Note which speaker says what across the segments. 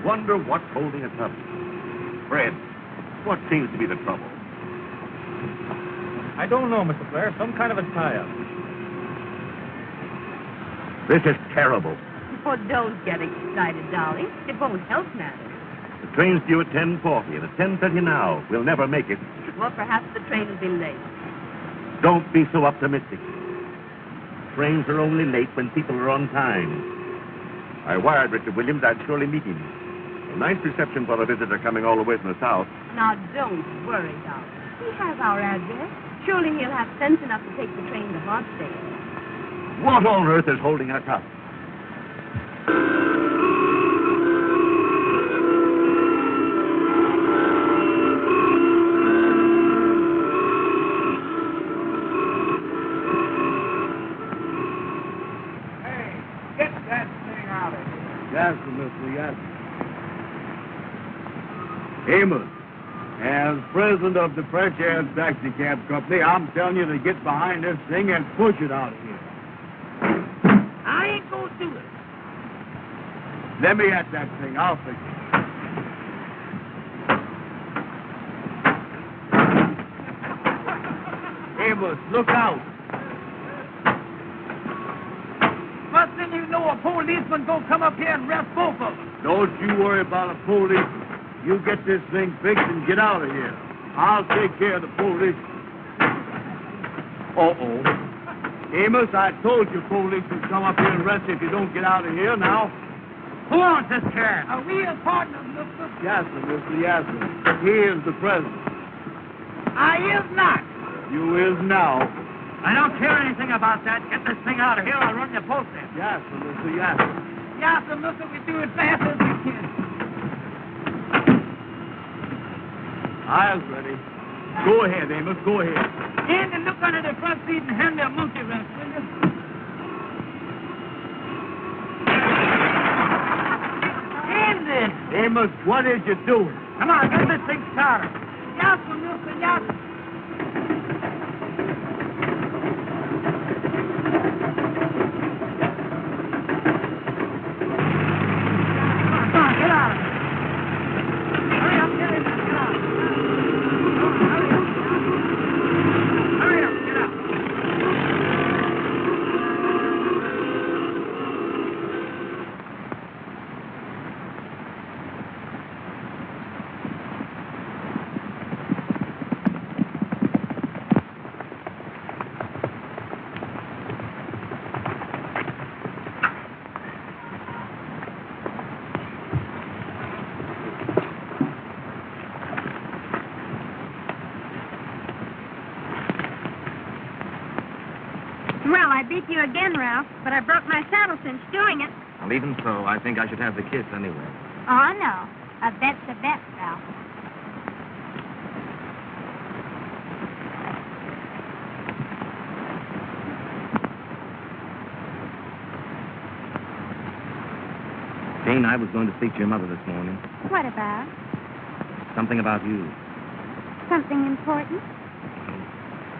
Speaker 1: wonder what's holding us up. Fred, what seems to be the trouble?
Speaker 2: I don't know, Mr. Blair. Some kind of a tie-up.
Speaker 1: This is terrible.
Speaker 3: Oh, don't get excited, darling. It won't help matters.
Speaker 1: The train's due at 10:40, and it's 10:30 now. We'll never make it.
Speaker 3: Well, perhaps the train will be late.
Speaker 1: Don't be so optimistic. Trains are only late when people are on time. I wired Richard Williams I'd surely meet him. A nice reception for a visitor coming all the way from the south.
Speaker 3: Now, don't worry, darling. He has our address. Surely he'll have sense enough to take the train to Hartsdale.
Speaker 1: What on earth is holding us up?
Speaker 4: Yes, Mr. Yes. Amos, as president of the Fresh Air Taxi Cab Company, I'm telling you to get behind this thing and push it out of here.
Speaker 5: I ain't gonna do it.
Speaker 4: Let me at that thing. I'll fix it. Amos, look out.
Speaker 5: First thing you know, a policeman gonna come up here and arrest both of them.
Speaker 4: Don't you worry about a police. You get this thing fixed and get out of here. I'll take care of the police. Uh-oh. Amos, I told you police would come up here and arrest you if you don't get out of here now.
Speaker 5: Who owns this car? Are we his partners, mister?
Speaker 4: Yes, sir, Mr. Yasser. He is the president.
Speaker 5: I is not.
Speaker 4: You is now.
Speaker 5: I don't care anything about that. Get this thing out of here. I'll run your post in.
Speaker 4: Yes, sir, Mr. Yasser.
Speaker 5: Yes, sir, mister. We do it fast as we can.
Speaker 4: I'll ready. Go ahead, Amos. Go ahead.
Speaker 5: And look under the front seat and hand me a monkey wrench, will you? And then.
Speaker 4: Amos, what is you doing?
Speaker 5: Come on, get this thing started. Yes, sir, mister. Yes, sir.
Speaker 6: Well, I beat you again, Ralph, but I broke my saddle cinch doing it.
Speaker 2: Well, even so, I think I should have the kiss anyway.
Speaker 6: Oh, no. A bet's a bet, Ralph.
Speaker 2: Jane, I was going to speak to your mother this morning.
Speaker 6: What about?
Speaker 2: Something about you.
Speaker 6: Something important?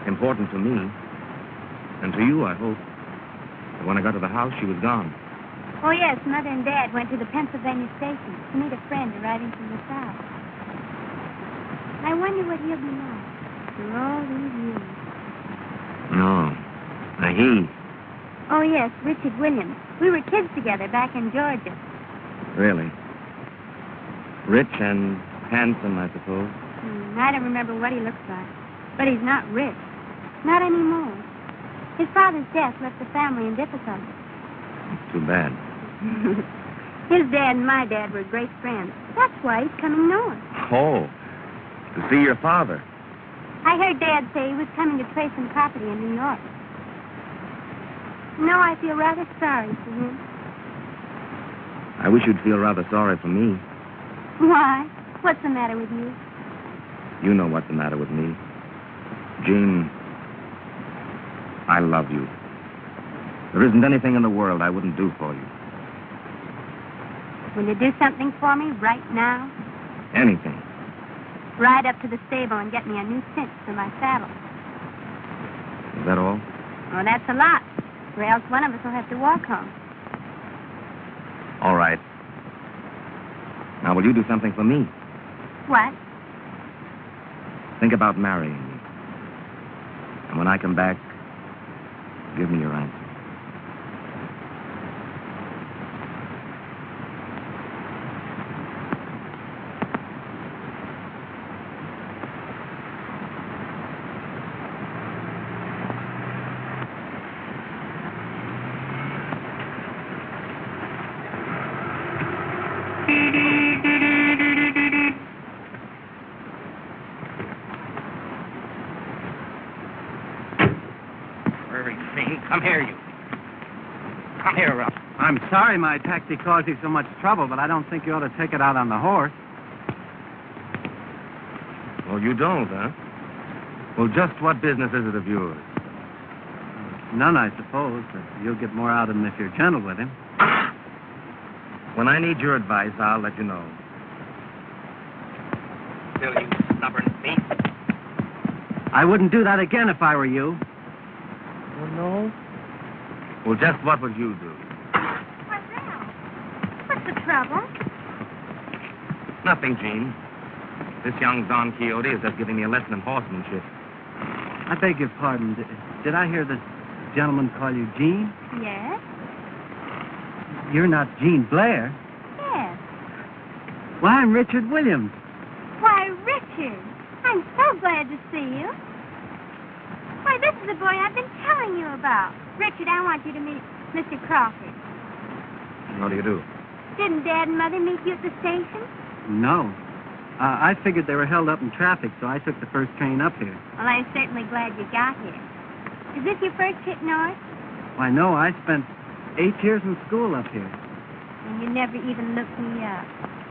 Speaker 2: Important to me. And to you, I hope. But when I got to the house, she was gone.
Speaker 6: Oh, yes, Mother and Dad went to the Pennsylvania station to meet a friend arriving from the South. I wonder what he'll be like after all these years.
Speaker 2: No. He.
Speaker 6: Oh, yes, Richard Williams. We were kids together back in Georgia.
Speaker 2: Really? Rich and handsome, I suppose.
Speaker 6: I don't remember what he looks like. But he's not rich. Not anymore. His father's death left the family in difficulty.
Speaker 2: Too bad.
Speaker 6: His dad and my dad were great friends. That's why he's coming north.
Speaker 2: Oh, to see your father.
Speaker 6: I heard Dad say he was coming to trade some property in New York. No, I feel rather sorry for him.
Speaker 2: I wish you'd feel rather sorry for me.
Speaker 6: Why? What's the matter with you?
Speaker 2: You know what's the matter with me. Jean, I love you. There isn't anything in the world I wouldn't do for you.
Speaker 6: Will you do something for me right now?
Speaker 2: Anything.
Speaker 6: Ride up to the stable and get me a new cinch for my saddle.
Speaker 2: Is that all?
Speaker 6: Oh, that's a lot. Or else one of us will have to walk home.
Speaker 2: All right. Now, will you do something for me?
Speaker 6: What?
Speaker 2: Think about marrying me. And when I come back, give me your answer.
Speaker 7: Come here, you. Come here, Ralph.
Speaker 5: I'm sorry my taxi caused you so much trouble, but I don't think you ought to take it out on the horse.
Speaker 2: Well, you don't, huh? Well, just what business is it of yours?
Speaker 5: None, I suppose, but you'll get more out of him if you're gentle with him.
Speaker 2: When I need your advice, I'll let you know.
Speaker 7: Still, you stubborn thief.
Speaker 5: I wouldn't do that again if I were you.
Speaker 2: Oh, no? Well, just what would you do?
Speaker 6: Why, Ralph, what's the trouble?
Speaker 2: Nothing, Gene. This young Don Quixote is just giving me a lesson in horsemanship.
Speaker 5: I beg your pardon. Did I hear the gentleman call you Jean?
Speaker 6: Yes?
Speaker 5: You're not Jean Blair.
Speaker 6: Yes.
Speaker 5: Well, I'm Richard Williams.
Speaker 6: Why, Richard, I'm so glad to see you. Why, this is the boy I've been telling you about. Richard, I want you to meet Mr. Crawford.
Speaker 2: How do you do?
Speaker 6: Didn't Dad and Mother meet you at the station?
Speaker 5: No. I figured they were held up in traffic, so I took the first train up here.
Speaker 6: Well, I'm certainly glad you got here. Is this your first trip north?
Speaker 5: Why, no, I spent 8 years in school up here.
Speaker 6: And you never even looked me up.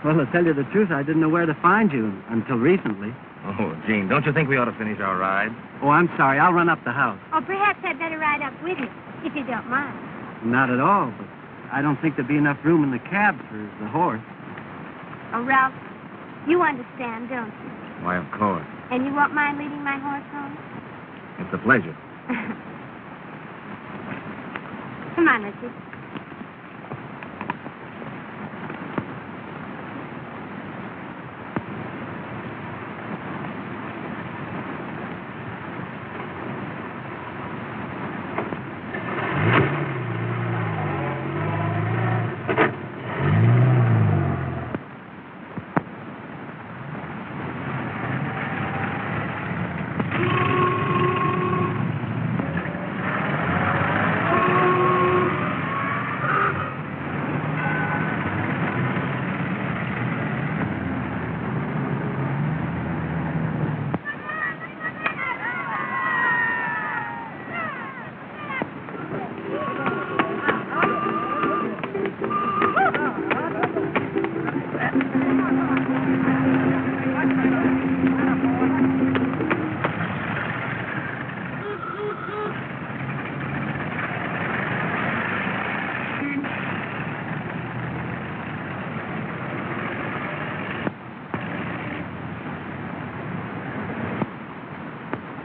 Speaker 5: Well, to tell you the truth, I didn't know where to find you until recently.
Speaker 2: Oh, Gene, don't you think we ought to finish our ride?
Speaker 5: Oh, I'm sorry. I'll run up the house.
Speaker 6: Or perhaps I'd better ride up with you, if you don't mind.
Speaker 5: Not at all, but I don't think there'd be enough room in the cab for the horse.
Speaker 6: Oh, Ralph, you understand, don't you?
Speaker 2: Why, of course.
Speaker 6: And you won't mind leading my horse home?
Speaker 2: It's a pleasure.
Speaker 6: Come on, Richard.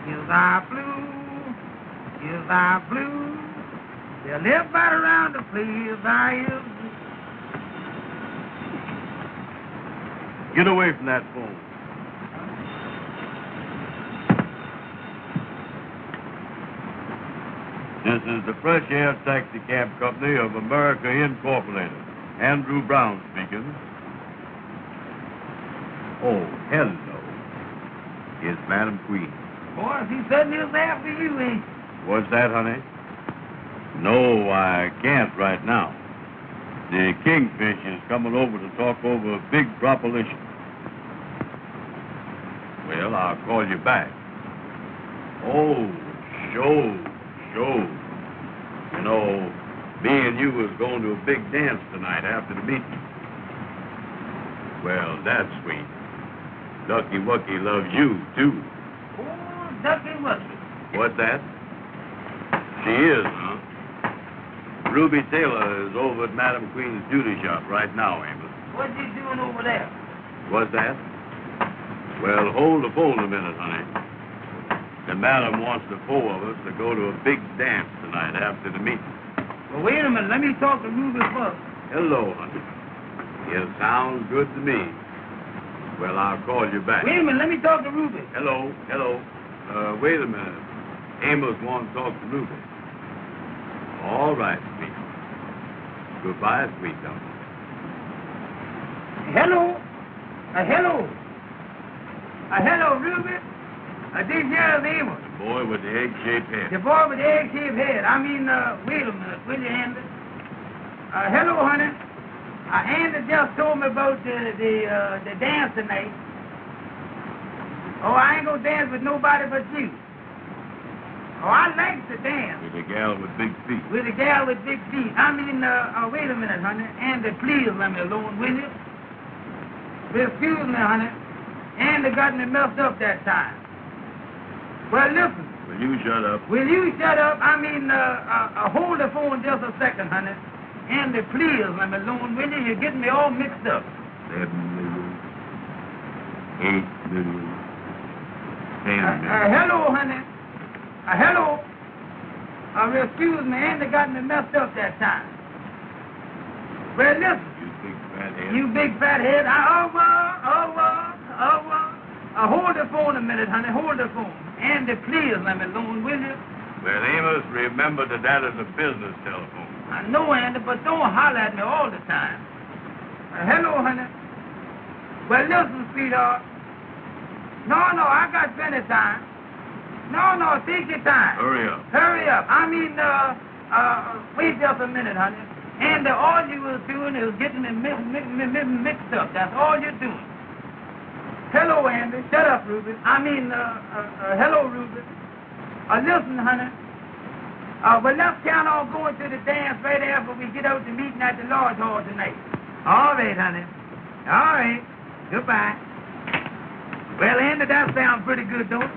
Speaker 5: Hills are blue, hills are blue. They're left right around the hills are hills.
Speaker 4: Get away from that phone. This is the Fresh Air Taxi Cab Company of America Incorporated. Andrew Brown speaking. Oh, hello. Is Madam Queen.
Speaker 5: Boy, he certainly is after you, ain't he?
Speaker 4: What's that, honey? No, I can't right now. The Kingfish is coming over to talk over a big proposition. Well, I'll call you back. Oh, sure. You know, me and you was going to a big dance tonight after the meeting. Well, that's sweet. Ducky Wucky loves you, too.
Speaker 5: Oh, Ducky Wucky.
Speaker 4: What's that? She is, huh? Ruby Taylor is over at Madam Queen's beauty shop right now, Amos.
Speaker 5: What's he doing over there?
Speaker 4: What's that? Well, hold the phone a minute, honey. The madam wants the four of us to go to a big dance tonight after the meeting.
Speaker 5: Well, wait a minute. Let me talk to Ruby first.
Speaker 4: Hello, honey. It sounds good to me. Well, I'll call you back.
Speaker 5: Wait a minute, let me talk to Ruby.
Speaker 4: Hello. Wait a minute. Amos wants to talk to Ruby. All right, sweet. Goodbye, sweetheart.
Speaker 5: Hello. Hello, Ruby. This here is Amos.
Speaker 4: The boy with the egg-shaped head.
Speaker 5: The boy with the egg-shaped head. Wait a minute, will you, Andy? Hello, honey. Andy just told me about the dance tonight. Oh, I ain't gonna dance with nobody but you. Oh, I like to dance.
Speaker 4: With a gal with big feet.
Speaker 5: With a gal with big feet. Wait a minute, honey. Andy, please let me alone, will you? Excuse me, honey. Andy got me messed up that time. Well, listen.
Speaker 4: Will you shut up?
Speaker 5: Will you shut up? Hold the phone just a second, honey. Andy, please let me alone, will you? You're getting me all mixed up.
Speaker 4: 7 million. 8 million. 10 million.
Speaker 5: Hello, honey. Hello. Excuse me, Andy got me messed up that time. Well, listen.
Speaker 4: You big fat head.
Speaker 5: You big fat head. Hold the phone a minute, honey. Hold the phone. Andy, please let me alone, will you?
Speaker 4: Well, Amos, remember that is a business telephone.
Speaker 5: I know, Andy, but don't holler at me all the time. Hello, honey. Well, listen, sweetheart. No, I got plenty of time. No, take your time.
Speaker 4: Hurry up.
Speaker 5: Wait just a minute, honey. And all you was doing is getting me mixed up. That's all you're doing. Hello, Andy. Shut up, Ruby. Hello, Ruby. Listen, honey. Well, let's count on going to the dance right after we get out to meeting at the Lodge Hall tonight. All right, honey. All right. Goodbye. Well, Andy, that sounds pretty good, don't it?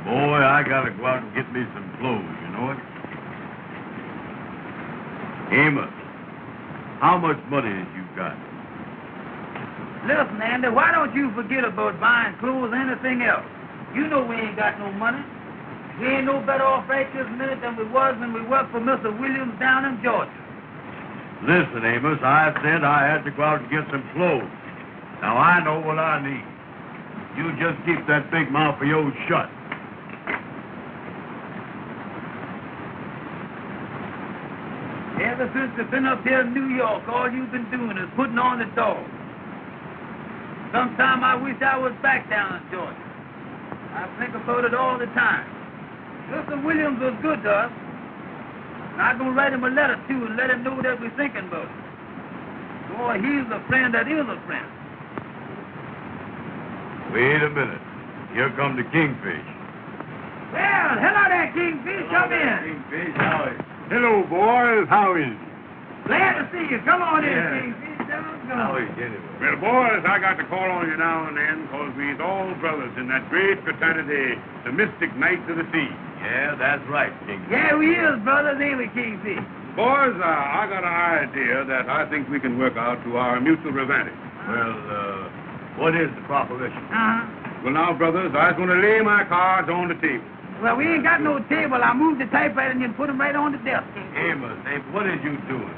Speaker 4: Boy, I gotta go out and get me some clothes, you know it? Amos, how much money have you got?
Speaker 5: Listen, Andy, why don't you forget about buying clothes or anything else? You know we ain't got no money. We ain't no better off right this minute than we was when we worked for Mr. Williams down in Georgia.
Speaker 4: Listen, Amos, I said I had to go out and get some clothes. Now, I know what I need. You just keep that big mouth of yours shut.
Speaker 5: Ever since you've been up here in New York, all you've been doing is putting on the dog. Sometime I wish I was back down in Georgia. I think about it all the time. Mr. Williams was good to us. And I'm going to write him a letter, too, and let him know that we're thinking about it. Boy, he's a friend that is a friend.
Speaker 4: Wait a minute. Here come the Kingfish.
Speaker 5: Well, hello there, Kingfish. Come in.
Speaker 4: Kingfish, how is it?
Speaker 8: Hello, boys. How is it?
Speaker 5: Glad to see you. Come on in,
Speaker 4: Yeah.
Speaker 5: Kingfish.
Speaker 4: How is it anyway?
Speaker 8: Well, boys, I got to call on you now and then because we's all brothers in that great fraternity, the Mystic Knights of the Sea.
Speaker 4: Yeah, that's right, Kingfish.
Speaker 5: Yeah, we is brothers, ain't we, Kingfish?
Speaker 8: Boys, I got an idea that I think we can work out to our mutual advantage.
Speaker 4: Well, what is the proposition?
Speaker 8: Well, now, brothers, I was going to lay my cards on the table.
Speaker 5: Well, we ain't got no table. I moved the typewriter and you put them right on the desk.
Speaker 4: Amos, hey, what is you doing?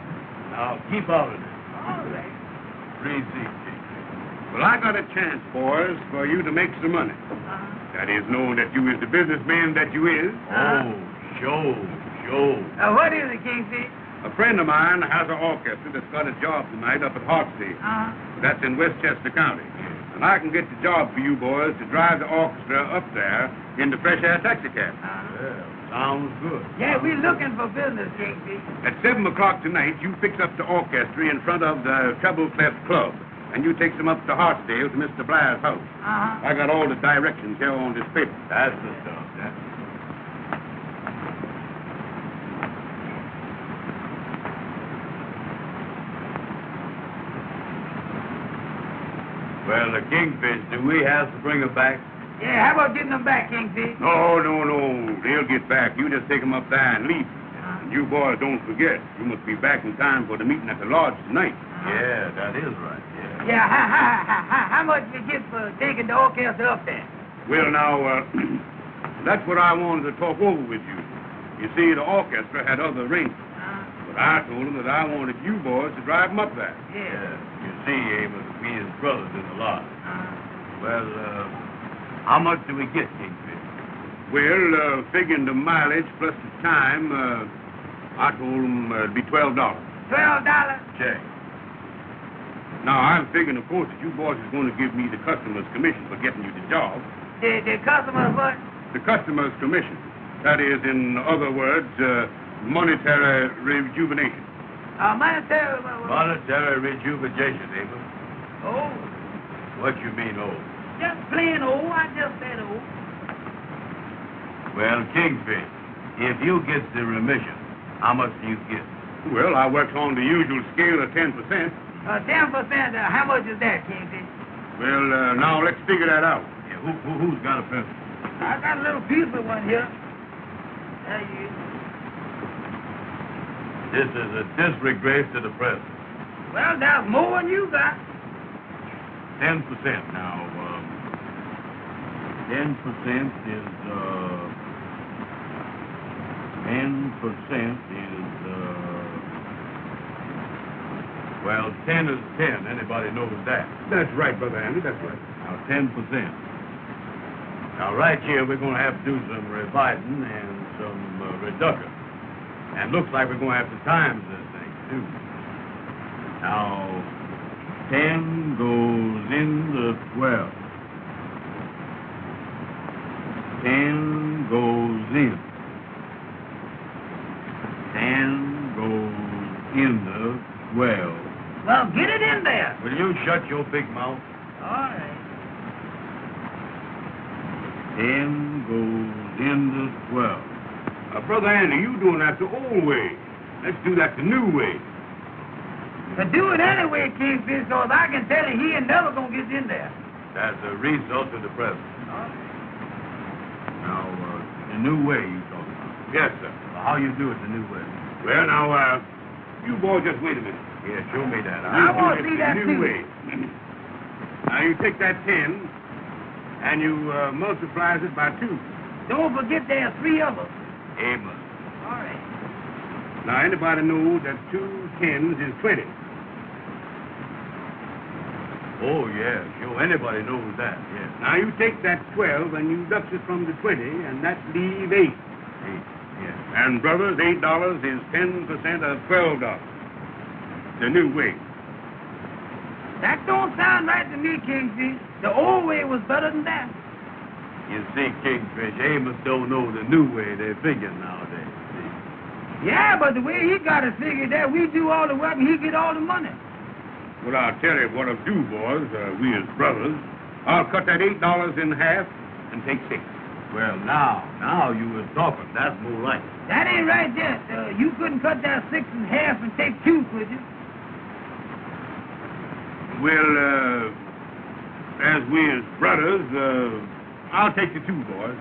Speaker 4: Now, keep out of this.
Speaker 5: All right.
Speaker 4: Receipt.
Speaker 8: Well, I got a chance, boys, for you to make some money. That is, knowing that you is the businessman that you is.
Speaker 4: Oh, show.
Speaker 5: What is it, Kingfish?
Speaker 8: A friend of mine has an orchestra that's got a job tonight up at Hartsdale. That's in Westchester County. And I can get the job for you boys to drive the orchestra up there in the fresh air taxicab.
Speaker 4: Well, sounds good.
Speaker 5: Yeah, we're looking for business, Kingfish.
Speaker 8: At 7 o'clock tonight, you fix up the orchestra in front of the Treble Clef Club. And you take them up to Hartsdale to Mr. Blair's house. I got all the directions here on this paper.
Speaker 4: That's the stuff, yeah. Well, the Kingfish, do we have to bring her back?
Speaker 5: Yeah, how about getting them back, Kingfish?
Speaker 8: No. They'll get back. You just take them up there and leave. And you boys don't forget, you must be back in time for the meeting at the lodge tonight.
Speaker 4: Yeah, that is right, yeah.
Speaker 5: Yeah, how much we get for taking the orchestra up there?
Speaker 8: Well, now, that's what I wanted to talk over with you. You see, the orchestra had other arrangements. But I told him that I wanted you boys to drive him up there.
Speaker 5: Yeah.
Speaker 4: You see, Amos, we is brothers in the lot. Well, how much do we get, Kingfish?
Speaker 8: Well, figuring the mileage plus the time, I told him it'd be $12.
Speaker 5: $12?
Speaker 4: Check.
Speaker 8: Now, I'm figuring, of course, that you boys is going to give me the customer's commission for getting you the job.
Speaker 5: The customers what?
Speaker 8: The customer's commission. That is, in other words, monetary rejuvenation.
Speaker 5: Monetary...
Speaker 4: Monetary rejuvenation, Amos.
Speaker 5: Oh,
Speaker 4: What you mean, oh?
Speaker 5: just plain old. I just said old.
Speaker 4: Well, Kingfish, if you get the remission, how much do you get?
Speaker 8: Well, I worked on the usual scale of 10%.
Speaker 5: 10%, how much is that, Kingfish?
Speaker 8: Well, now let's figure that out.
Speaker 4: Yeah, who's got a pencil?
Speaker 5: I got a little piece of one here. There you is.
Speaker 4: This is a disgrace to the president.
Speaker 5: Well, that's more than you got.
Speaker 4: 10% now. 10% is, 10 is 10. Anybody knows that.
Speaker 8: That's right, Brother Andy, that's right.
Speaker 4: Now, 10%. Now, right here, we're going to have to do some revising and some reduction. And looks like we're going to have to times this thing, too. Now, 10 goes into 12. 10 goes in. 10 goes into 12.
Speaker 5: Well, get it in there.
Speaker 4: Will you shut your big mouth?
Speaker 5: All right.
Speaker 4: 10 goes into 12.
Speaker 8: Brother Andy, you doing that the old way. Let's do that the new way.
Speaker 5: To do it anyway, Kingfish, because I can tell you he ain't never going to get in there.
Speaker 4: That's a result of the present. Now, the new way you talking about.
Speaker 8: Yes, sir.
Speaker 4: Well, how you do it the new way?
Speaker 8: Well, now, you boys just wait a minute.
Speaker 4: Yeah, show me that.
Speaker 5: I want to
Speaker 8: do
Speaker 5: see
Speaker 8: it
Speaker 5: that,
Speaker 8: the
Speaker 5: too.
Speaker 8: new way. Now, you take that 10, and you multiplies it by 2.
Speaker 5: Don't forget there are 3 of us.
Speaker 4: Amos.
Speaker 5: All right.
Speaker 8: Now, anybody knows that 2 10s is 20.
Speaker 4: Oh, yeah, sure. Anybody knows that, yeah.
Speaker 8: Now, you take that 12 and you deduct it from the 20, and that leaves 8.
Speaker 4: 8, yeah.
Speaker 8: And, brothers, $8 is 10% of $12. The new way.
Speaker 5: That don't sound right to me, Kingfish. The old way was better than that.
Speaker 4: You see, Kingfish, Amos don't know the new way they're figuring nowadays. See?
Speaker 5: Yeah, but the way he got it figured that we do all the work and he get all the money.
Speaker 8: Well, I'll tell you what I'll do, boys. We as brothers. I'll cut that $8 in half and take 6.
Speaker 4: Well, now you was talking. That's more like it.
Speaker 5: That ain't right yet. You couldn't cut that 6 in half and take 2, could you?
Speaker 8: Well, as we as brothers, I'll take the 2, boys.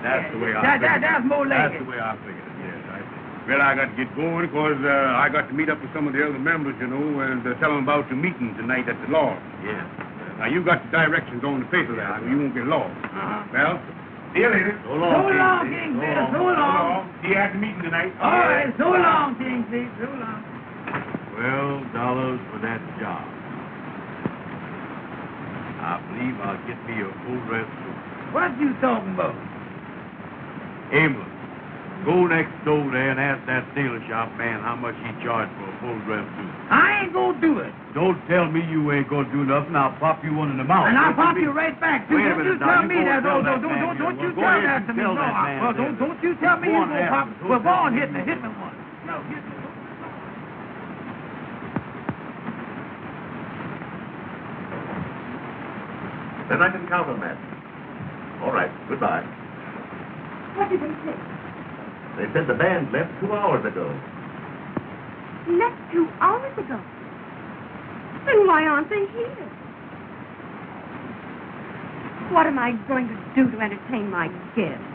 Speaker 4: That's the way I figured it.
Speaker 5: That's more like
Speaker 4: That's
Speaker 5: it.
Speaker 4: the way I figured it, yes, I see.
Speaker 8: Well, I got to get going because I got to meet up with some of the other members, you know, and tell them about the meeting tonight at the lodge.
Speaker 4: Yes.
Speaker 8: Now, you got the directions on the paper there, so you won't get lost. Well, see you later.
Speaker 4: So long,
Speaker 5: Kingfish. So long.
Speaker 8: See you at the meeting tonight.
Speaker 5: All right. So long, Kingfish. So long.
Speaker 4: $12 for that job. I believe I'll get me a full dress suit.
Speaker 5: What you talking about?
Speaker 4: Amos, go next door there and ask that tailor shop man how much he charged for a full dress suit.
Speaker 5: I ain't gonna do it.
Speaker 4: Don't tell me you ain't gonna do nothing. I'll pop you one in the mouth.
Speaker 5: And I'll
Speaker 4: Don't
Speaker 5: pop you right back, too.
Speaker 4: Wait a
Speaker 5: Don't you
Speaker 4: minute,
Speaker 5: tell
Speaker 4: now.
Speaker 5: me
Speaker 4: You
Speaker 5: that.
Speaker 4: go
Speaker 5: Don't
Speaker 4: tell that man
Speaker 5: don't
Speaker 4: there.
Speaker 5: you
Speaker 4: Go
Speaker 5: tell
Speaker 4: ahead
Speaker 5: that
Speaker 4: and
Speaker 5: to me.
Speaker 4: tell
Speaker 5: No,
Speaker 4: that man
Speaker 5: well,
Speaker 4: there.
Speaker 5: don't you tell me
Speaker 4: Go
Speaker 5: you
Speaker 4: on
Speaker 5: gonna
Speaker 4: there.
Speaker 5: pop.
Speaker 4: Go
Speaker 5: Well, go
Speaker 4: tell
Speaker 5: on,
Speaker 4: him.
Speaker 5: hit me one. No, hit me.
Speaker 1: Then I can count on that. All right, goodbye.
Speaker 3: What did they say?
Speaker 1: They said the band left 2 hours ago.
Speaker 3: Left 2 hours ago. Then why aren't they here? What am I going to do to entertain my guests?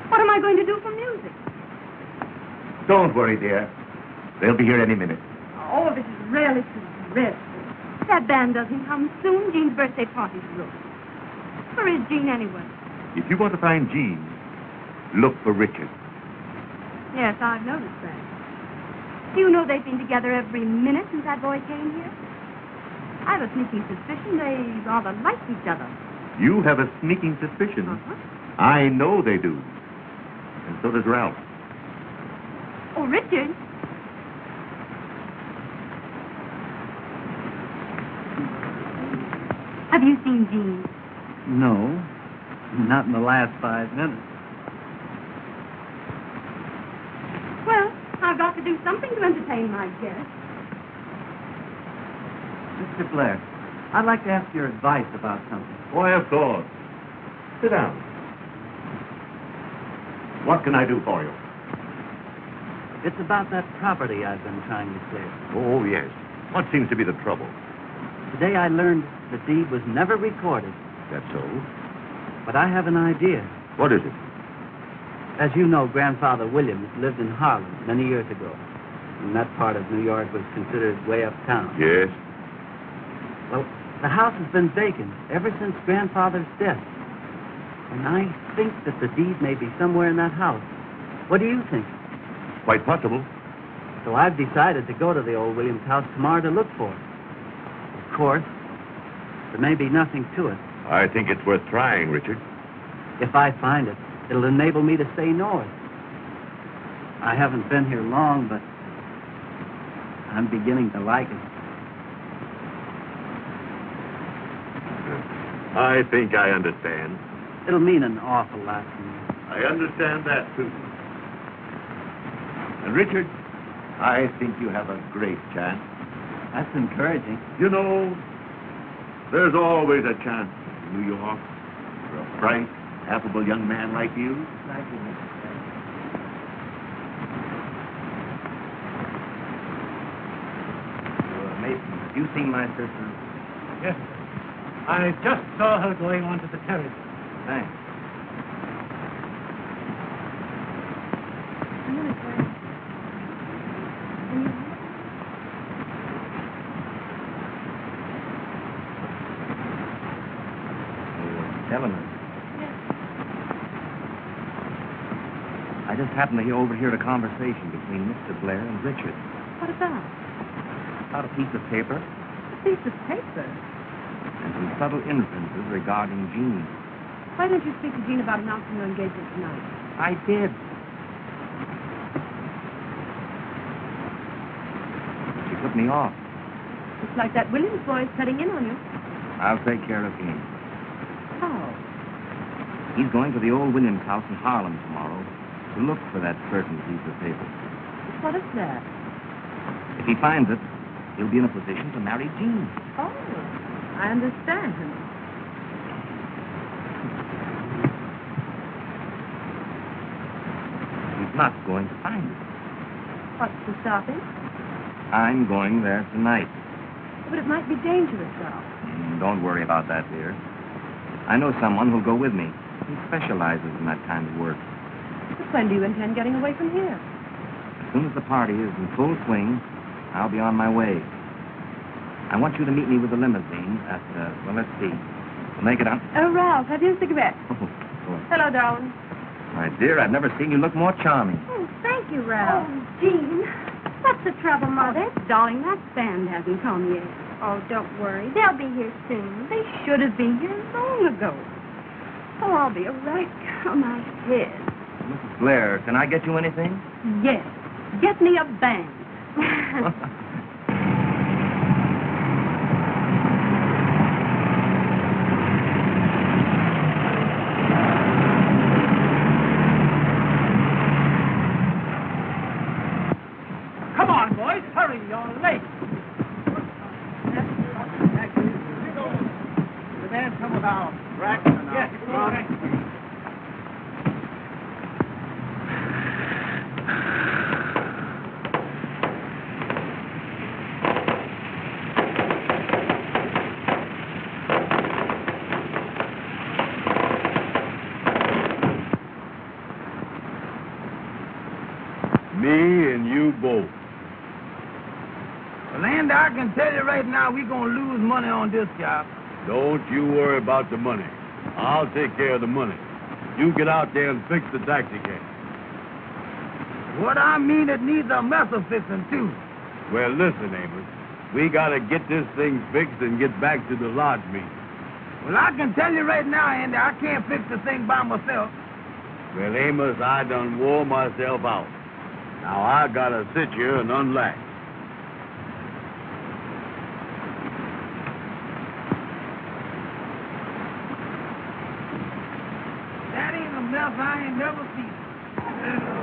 Speaker 3: What am I going to do for music?
Speaker 1: Don't worry, dear. They'll be here any minute.
Speaker 3: Oh, this is really too dreadful. That band doesn't come soon. Jean's birthday party's ruined. Where is Jean anyway?
Speaker 1: If you want to find Jean, look for Richard.
Speaker 3: Yes, I've noticed that. Do you know they've been together every minute since that boy came here? I have a sneaking suspicion they rather like each other.
Speaker 1: You have a sneaking suspicion.
Speaker 3: Uh-huh.
Speaker 1: I know they do. And so does Ralph.
Speaker 3: Oh, Richard. Have you seen Jean?
Speaker 5: No, not in the last 5 minutes.
Speaker 3: Well, I've got to do something to entertain my guests.
Speaker 5: Mr. Blair, I'd like to ask your advice about something.
Speaker 1: Why, of course. Sit down. What can I do for you?
Speaker 5: It's about that property I've been trying to clear.
Speaker 1: Oh, yes. What seems to be the trouble?
Speaker 5: Today I learned the deed was never recorded,
Speaker 1: That's so.
Speaker 5: but I have an idea.
Speaker 1: What is it?
Speaker 5: As you know, Grandfather Williams lived in Harlem many years ago, and that part of New York was considered way uptown.
Speaker 1: Yes.
Speaker 5: Well, the house has been vacant ever since Grandfather's death, and I think that the deed may be somewhere in that house. What do you think?
Speaker 1: Quite possible.
Speaker 5: So I've decided to go to the old Williams house tomorrow to look for it. Of course, there may be nothing to it.
Speaker 1: I think it's worth trying, Richard.
Speaker 5: If I find it, it'll enable me to stay north. I haven't been here long, but I'm beginning to like it.
Speaker 1: I think I understand.
Speaker 5: It'll mean an awful lot to me.
Speaker 1: I understand that, too. And, Richard, I think you have a great chance.
Speaker 5: That's encouraging.
Speaker 1: You know, there's always a chance in New York for a bright, affable young man like you.
Speaker 5: Thank you, Mr. Blair.
Speaker 2: Mason, you seen my sister?
Speaker 9: Yes, sir. I just saw her going onto the terrace.
Speaker 2: Thanks.
Speaker 3: A minute, sir.
Speaker 2: Eleanor.
Speaker 3: Yes.
Speaker 2: I just happened to overhear a conversation between Mr. Blair and Richard.
Speaker 3: What about?
Speaker 2: About a piece of paper
Speaker 3: A piece of paper.
Speaker 2: and some subtle inferences regarding Jean.
Speaker 3: Why don't you speak to Jean about announcing your engagement tonight?
Speaker 2: I did. She put me off.
Speaker 3: Looks like that Williams boy is cutting in on you.
Speaker 2: I'll take care of him.
Speaker 3: How?
Speaker 2: He's going to the old Williams house in Harlem tomorrow to look for that certain piece of paper.
Speaker 3: What is that?
Speaker 2: If he finds it, he'll be in a position to marry Jean.
Speaker 3: Oh, I understand.
Speaker 2: He's not going to find it.
Speaker 3: What's to stop him?
Speaker 2: I'm going there tonight.
Speaker 3: But it might be dangerous, Ralph.
Speaker 2: Don't worry about that, dear. I know someone who'll go with me. He specializes in that kind of work.
Speaker 3: But when do you intend getting away from here?
Speaker 2: As soon as the party is in full swing, I'll be on my way. I want you to meet me with the limousine at, well, let's see. We'll make it on.
Speaker 3: Oh, Ralph, have you a cigarette?
Speaker 2: Oh, boy.
Speaker 3: Hello, darling.
Speaker 2: My dear, I've never seen you look more charming.
Speaker 3: Oh, thank you, Ralph. Oh, Jean. What's the trouble, Mother? Darling, that band hasn't come yet.
Speaker 6: Oh, don't worry. They'll be here soon.
Speaker 3: They should have been here long ago. Oh, I'll be a right on my head.
Speaker 2: Mrs. Blair, can I get you anything?
Speaker 3: Yes. Get me a band.
Speaker 9: Come on, boys. Hurry. You're late. The man come with our rack and our... Yes,
Speaker 4: Me and you both.
Speaker 5: Well, Andy, I can tell you right now, we're going to lose money on this job.
Speaker 4: Don't you worry about the money. I'll take care of the money. You get out there and fix the taxi cab.
Speaker 5: What I mean, it needs a muscle fixing, too.
Speaker 4: Well, listen, Amos. We got to get this thing fixed and get back to the lodge meeting.
Speaker 5: Well, I can tell you right now, Andy, I can't fix the thing by myself.
Speaker 4: Well, Amos, I done wore myself out. Now I got to sit here and unlatch.
Speaker 5: That ain't a mess I ain't never seen.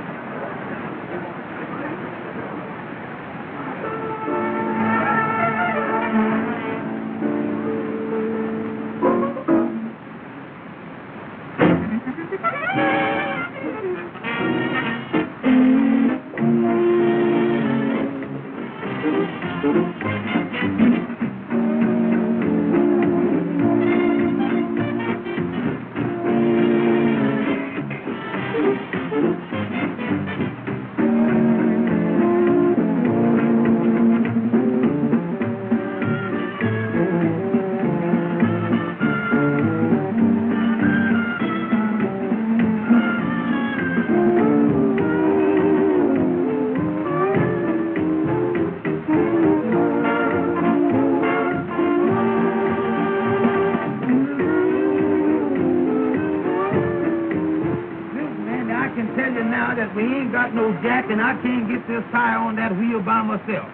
Speaker 5: Jack, and I can't get this tire on that wheel by myself.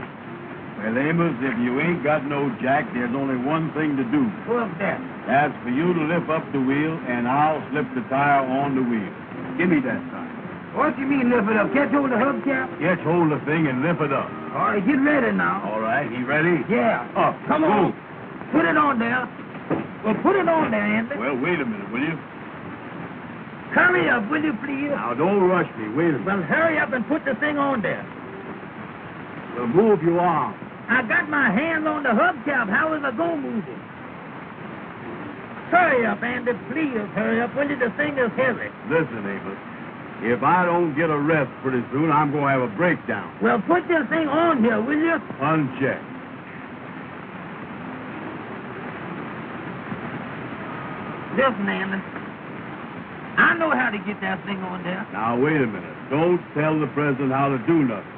Speaker 4: Well, Amos, if you ain't got no jack, there's only one thing to do.
Speaker 5: What's that?
Speaker 4: That's for you to lift up the wheel, and I'll slip the tire on the wheel. Give me that tire.
Speaker 5: What you mean lift it up? Catch hold of the hubcap?
Speaker 4: Catch hold of the thing and lift it up.
Speaker 5: All right, get ready now.
Speaker 4: All right, you ready?
Speaker 5: Yeah.
Speaker 4: Up.
Speaker 5: Come on. Put it on there. Well, put it on there, Andy.
Speaker 4: Well, wait a minute, will you?
Speaker 5: Hurry up, will you, please?
Speaker 4: Now, don't rush me. Wait a minute.
Speaker 5: Well, hurry up and put the thing on there.
Speaker 4: Well, move your arm.
Speaker 5: I got my hand on the hubcap. How is I going to move it? Hurry up, Andy. Please hurry up. Will you? The thing is heavy.
Speaker 4: Listen, Amos. If I don't get a rest pretty soon, I'm going to have a breakdown.
Speaker 5: Well, put this thing on here, will you?
Speaker 4: Uncheck.
Speaker 5: Listen, Andy. I know how to get that thing on there.
Speaker 4: Now, wait a minute. Don't tell the president how to do nothing.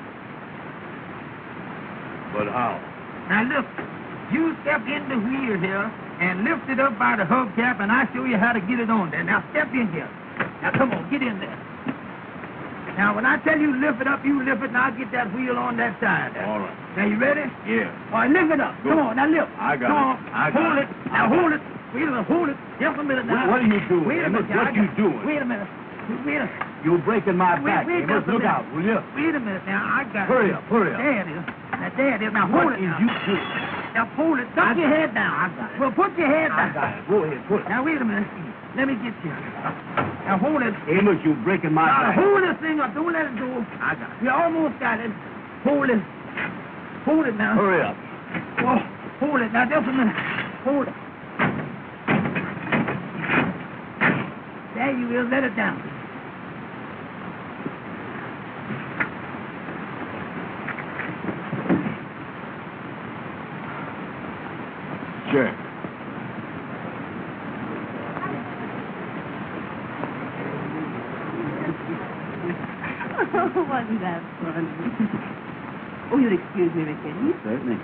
Speaker 4: But how?
Speaker 5: Now, look. You step in the wheel here and lift it up by the hubcap, and I'll show you how to get it on there. Now, step in here. Now, come on. Get in there. Now, when I tell you lift it up, you lift it, and I'll get that wheel on that side there.
Speaker 4: All right.
Speaker 5: Now, you ready?
Speaker 4: Yeah.
Speaker 5: All right, lift it up.
Speaker 4: Go.
Speaker 5: Come on. Now, lift.
Speaker 4: I got
Speaker 5: Come
Speaker 4: it.
Speaker 5: on.
Speaker 4: I got
Speaker 5: hold
Speaker 4: it.
Speaker 5: it. Now, hold it. Wait a minute. Hold it. Just a minute now.
Speaker 4: What are you doing,
Speaker 5: Wait a
Speaker 4: Amos?
Speaker 5: minute.
Speaker 4: What you doing?
Speaker 5: Wait a minute. Wait a minute.
Speaker 4: You're breaking my back,
Speaker 5: Wait
Speaker 4: Amos.
Speaker 5: just a
Speaker 4: Look
Speaker 5: minute.
Speaker 4: out, will you?
Speaker 5: Wait a minute now. I got
Speaker 4: Hurry
Speaker 5: it.
Speaker 4: up, hurry up.
Speaker 5: There it is. Now, there it is. Now, hold
Speaker 4: What
Speaker 5: it
Speaker 4: is
Speaker 5: now.
Speaker 4: you doing?
Speaker 5: Now, hold it. Duck your head down.
Speaker 4: I got it.
Speaker 5: Well, put your head down.
Speaker 4: I got it. Go ahead, put it.
Speaker 5: Now, wait a minute. Let me get you. Now, hold it.
Speaker 4: Amos, you're breaking my
Speaker 5: Now,
Speaker 4: back.
Speaker 5: hold this thing up. Don't let it go.
Speaker 4: I got it.
Speaker 5: You almost got it. Hold it. Hold it now.
Speaker 4: Hurry up.
Speaker 5: Oh, hold it. Now, just a minute. Hold it. There you is. Let it down.
Speaker 4: Sure.
Speaker 3: Oh, wasn't that fun? Oh, you'll excuse me, McKinney.
Speaker 2: Certainly.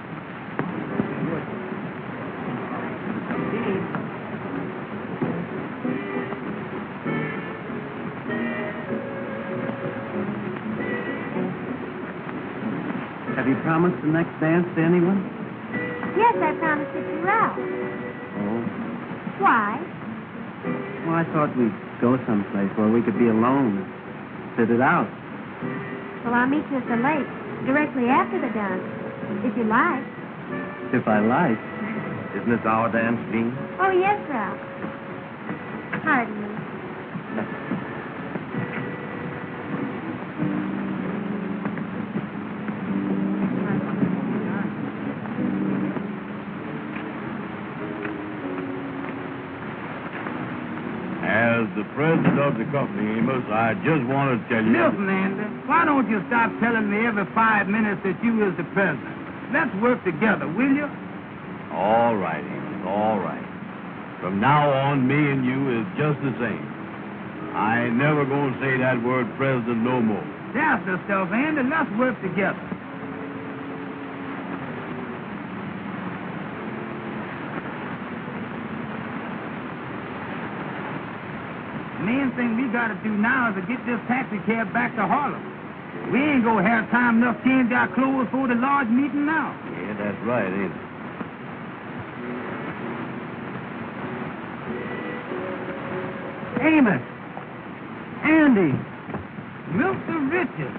Speaker 2: Have you promised the next dance to anyone?
Speaker 6: Yes, I promised it to Ralph.
Speaker 2: Oh.
Speaker 6: Why?
Speaker 2: Well, I thought we'd go someplace where we could be alone. Sit it out.
Speaker 6: Well, I'll meet you at the lake directly after the dance, if you like.
Speaker 2: If I like. Isn't this our dance, Jean?
Speaker 6: Oh, yes, Ralph. Pardon me.
Speaker 4: As the president of the company, Amos, I just want to tell you...
Speaker 5: Listen, Andy, why don't you stop telling me every 5 minutes that you is the president? Let's work together, will you?
Speaker 4: All right, Amos, all right. From now on, me and you is just the same. I ain't never going to say that word president no more.
Speaker 5: That's the stuff, Andy. Let's work together. The main thing we got to do now is to get this taxi cab back to Harlem. We ain't gonna have time enough to change our clothes for the large meeting now.
Speaker 4: Yeah, that's right, ain't it?
Speaker 5: Amos! Andy! Mr. Richards!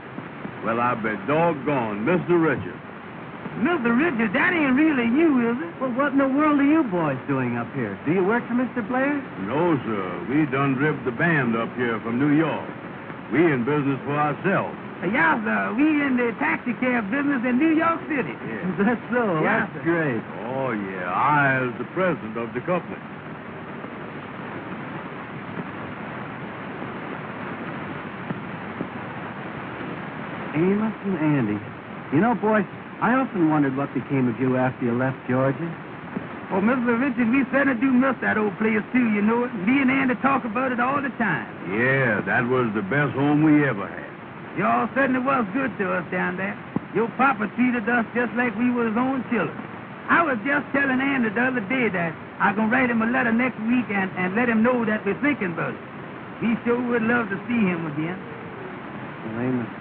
Speaker 4: Well, I bet doggone, Mr. Richard.
Speaker 5: Mr. Richards, that ain't really you, is it?
Speaker 9: Well, what in the world are you boys doing up here? Do you work for Mr. Blair?
Speaker 4: No, sir. We done driven the band up here from New York. We in business for ourselves.
Speaker 5: Yeah, sir. We in the taxi cab business in New York City.
Speaker 4: Yeah.
Speaker 9: Is that so?
Speaker 5: Yeah,
Speaker 9: That's
Speaker 5: sir.
Speaker 9: great.
Speaker 4: Oh, yeah. I is the president of the company.
Speaker 9: Amos and Andy. You know, boys, I often wondered what became of you after you left Georgia.
Speaker 5: Oh, Mr. Richards, we certainly do miss that old place, too, you know it. Me and Andy talk about it all the time.
Speaker 4: Yeah, that was the best home we ever had.
Speaker 5: Y'all certainly was good to us down there. Your papa treated us just like we were his own children. I was just telling Andy the other day that I'm going to write him a letter next week and let him know that we're thinking about it. We sure would love to see him again.
Speaker 9: Well, Amos,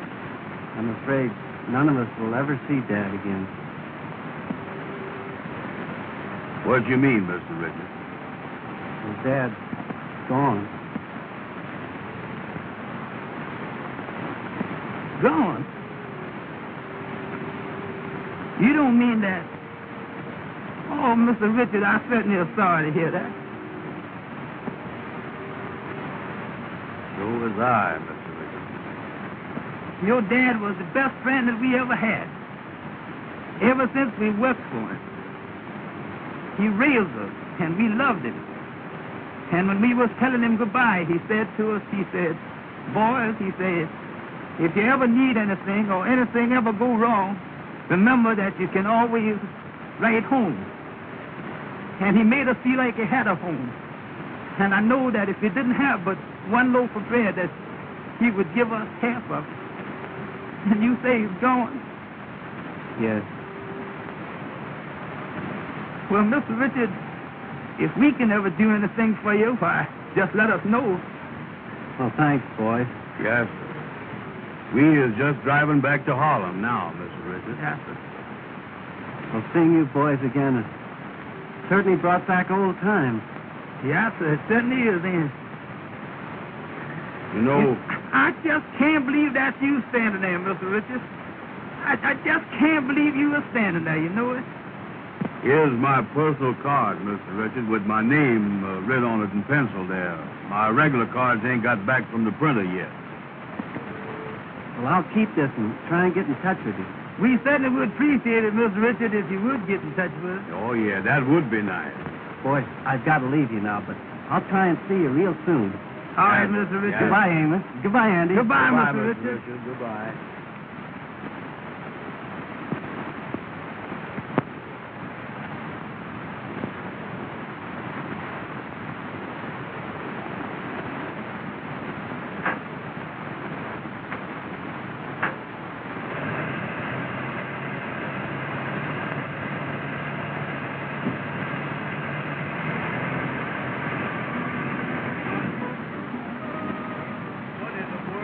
Speaker 9: I'm afraid none of us will ever see Dad again.
Speaker 4: What you mean, Mr. Richard?
Speaker 9: Well, Dad's gone.
Speaker 5: Gone? You don't mean that? Oh, Mr. Richard, I certainly am sorry to hear that.
Speaker 4: So was I, Mr. Richard.
Speaker 5: Your dad was the best friend that we ever had. Ever since we worked for him. He raised us, and we loved him. And when we was telling him goodbye, he said to us, he said, boys, he said, if you ever need anything or anything ever go wrong, remember that you can always write home. And he made us feel like he had a home. And I know that if he didn't have but one loaf of bread, that he would give us half of it. And you say he's gone?
Speaker 9: Yes.
Speaker 5: Well, Mr. Richard, if we can ever do anything for you, why, just let us know.
Speaker 9: Well, thanks, boys.
Speaker 4: Yes, sir. We is just driving back to Harlem now, Mr. Richard.
Speaker 5: Yes, sir.
Speaker 9: Well, seeing you boys again has certainly brought back old times.
Speaker 5: Yes, sir, it certainly is, ain't it?
Speaker 4: You know,
Speaker 5: I just can't believe that's you standing there, Mr. Richard. I just can't believe you were standing there, you know it?
Speaker 4: here's my personal card, Mr. Richard, with my name writ on it in pencil there. My regular cards ain't got back from the printer yet.
Speaker 9: Well, I'll keep this and try and get in touch with you.
Speaker 5: We certainly would appreciate it, Mr. Richard, if you would get in touch with us.
Speaker 4: Oh, yeah, that would be nice.
Speaker 9: Boys, I've got to leave you now, but I'll try and see you real soon.
Speaker 5: All right, Mr. Richard.
Speaker 9: Goodbye, Amos. Goodbye, Andy.
Speaker 5: Goodbye,
Speaker 4: Goodbye,
Speaker 5: Mr. Richard.
Speaker 4: Goodbye.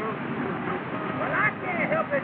Speaker 5: Well, I can't help it,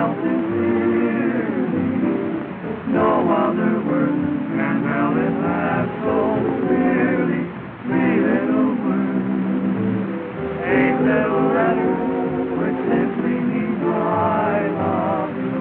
Speaker 10: felt sincerely. No other words can tell it half so clearly. 3 little words, 8 little letters, which simply mean I love you.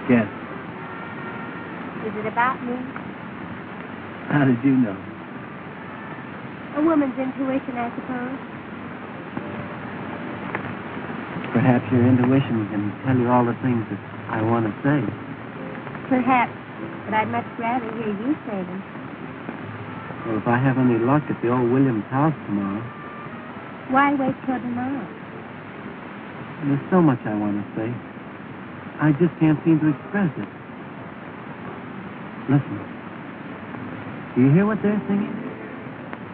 Speaker 9: Yes.
Speaker 6: Is it about me?
Speaker 9: How did you know?
Speaker 6: A woman's intuition, I suppose.
Speaker 9: Perhaps your intuition can tell you all the things that I want to say.
Speaker 6: Perhaps, but I'd much rather hear you say them.
Speaker 9: Well, if I have any luck at the old Williams house tomorrow,
Speaker 6: Why wait till tomorrow?
Speaker 9: there's so much I want to say. I just can't seem to express it. Listen. Do you hear what they're singing?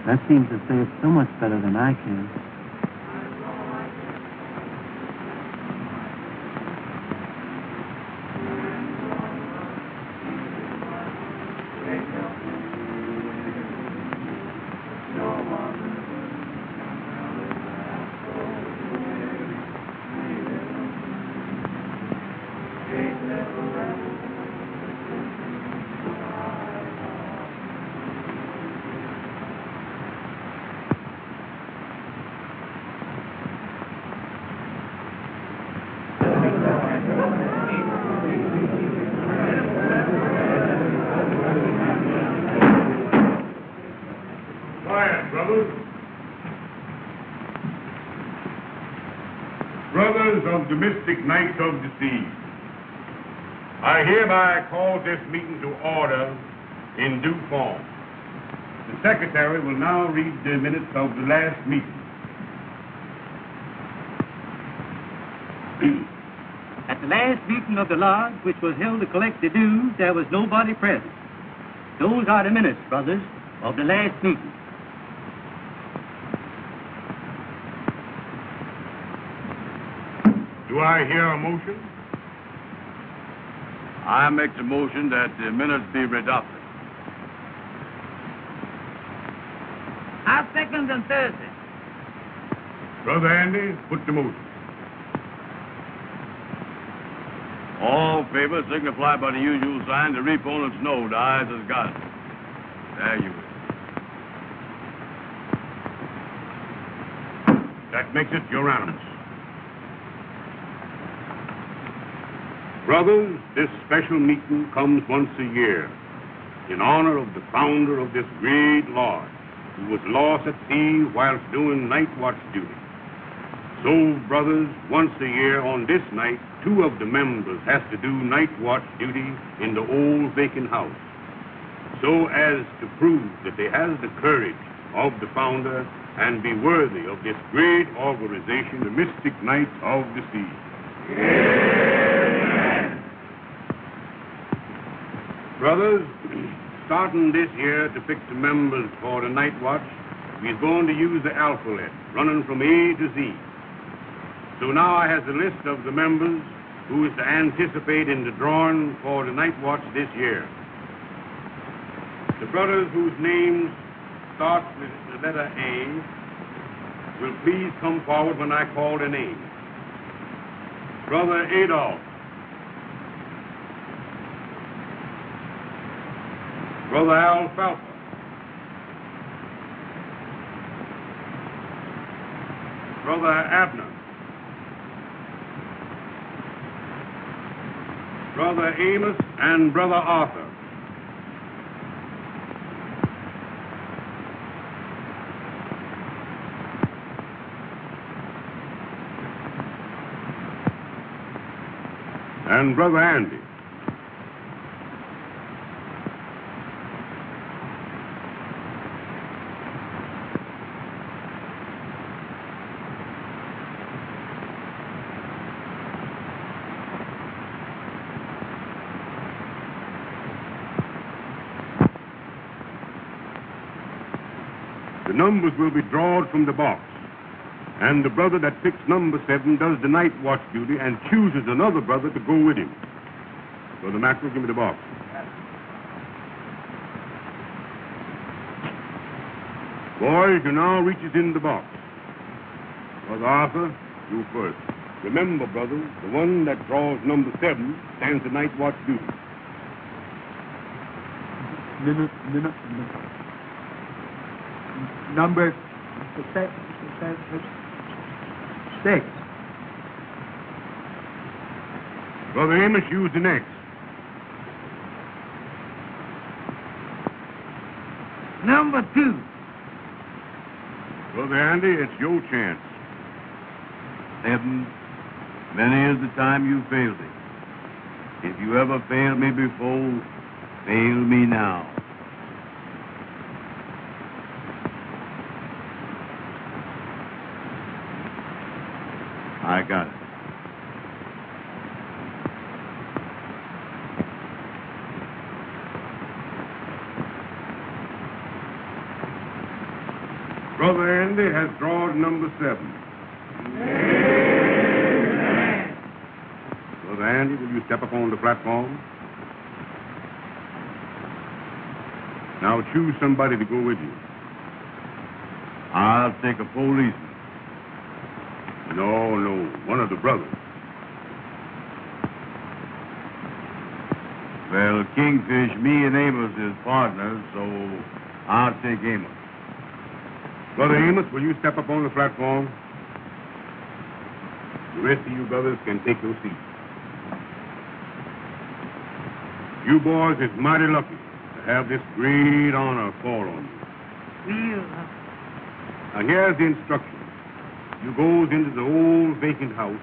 Speaker 9: That seems to say it so much better than I can.
Speaker 8: Brothers of the mystic night of the sea, I hereby call this meeting to order in due form. The secretary will now read the minutes of the last meeting.
Speaker 5: At the last meeting of the lodge, which was held to collect the dues, there was nobody present. Those are the minutes, brothers, of the last meeting.
Speaker 8: Do I hear a motion? I make the motion that the minutes be adopted.
Speaker 5: I second on Thursday.
Speaker 8: Brother Andy, put the motion. All in favor signify by the usual sign. The opponents know the ayes has got it. There you is. That makes it unanimous. Brothers, this special meeting comes once a year in honor of the founder of this great lodge, who was lost at sea whilst doing night watch duty. So, brothers, once a year on this night, 2 of the members has to do night watch duty in the old vacant house, so as to prove that they has the courage of the founder and be worthy of this great organization, the Mystic Knights of the Sea. Amen. Brothers, starting this year to fix the members for the night watch, we're going to use the alphabet, running from A to Z. So now I have the list of the members who is to anticipate in the drawing for the night watch this year. The brothers whose names start with the letter A will please come forward when I call their name. Brother Adolph. Brother Alfalfa. Brother Abner. Brother Amos and Brother Arthur. And Brother Andy. The numbers will be drawn from the box. And the brother that picks number 7 does the night watch duty and chooses another brother to go with him. Brother Maxwell, give me the box. Boys, you now reaches in the box. Brother Arthur, you first. Remember, brothers, the one that draws number 7 stands the night watch duty.
Speaker 9: Number 6.
Speaker 8: Brother Amos, use the next.
Speaker 5: Number 2.
Speaker 8: Brother Andy, it's your chance. 7. Many is the time you failed it. If you ever failed me before, fail me now. I got it. Brother Andy has drawn number 7. Amen. Brother Andy, will you step up on the platform? Now choose somebody to go with you. I'll take a policeman. No, one of the brothers. Well, Kingfish, me and Amos is partners, so I'll take Amos. Brother Amos, will you step up on the platform? The rest of you brothers can take your seats. You boys is mighty lucky to have this great honor fall on you. Now, here's the instruction. You goes into the old vacant house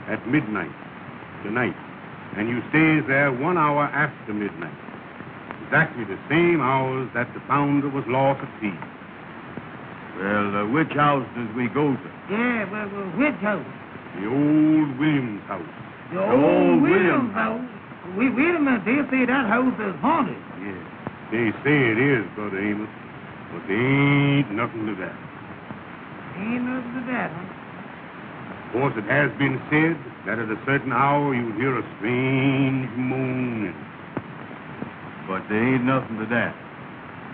Speaker 8: at midnight tonight and you stays there 1 hour after midnight. Exactly the same hours that the founder was lost at sea.
Speaker 4: Well, which house does we go to?
Speaker 5: Yeah, well, which house?
Speaker 8: The old Williams house.
Speaker 5: The old Williams house? Wait a minute. They say that house is haunted.
Speaker 8: Yeah, they say it is, Brother Amos, but there ain't nothing to that.
Speaker 5: Ain't nothing to that, huh?
Speaker 8: Of course, it has been said that at a certain hour you hear a strange moaning.
Speaker 4: But there ain't nothing to that.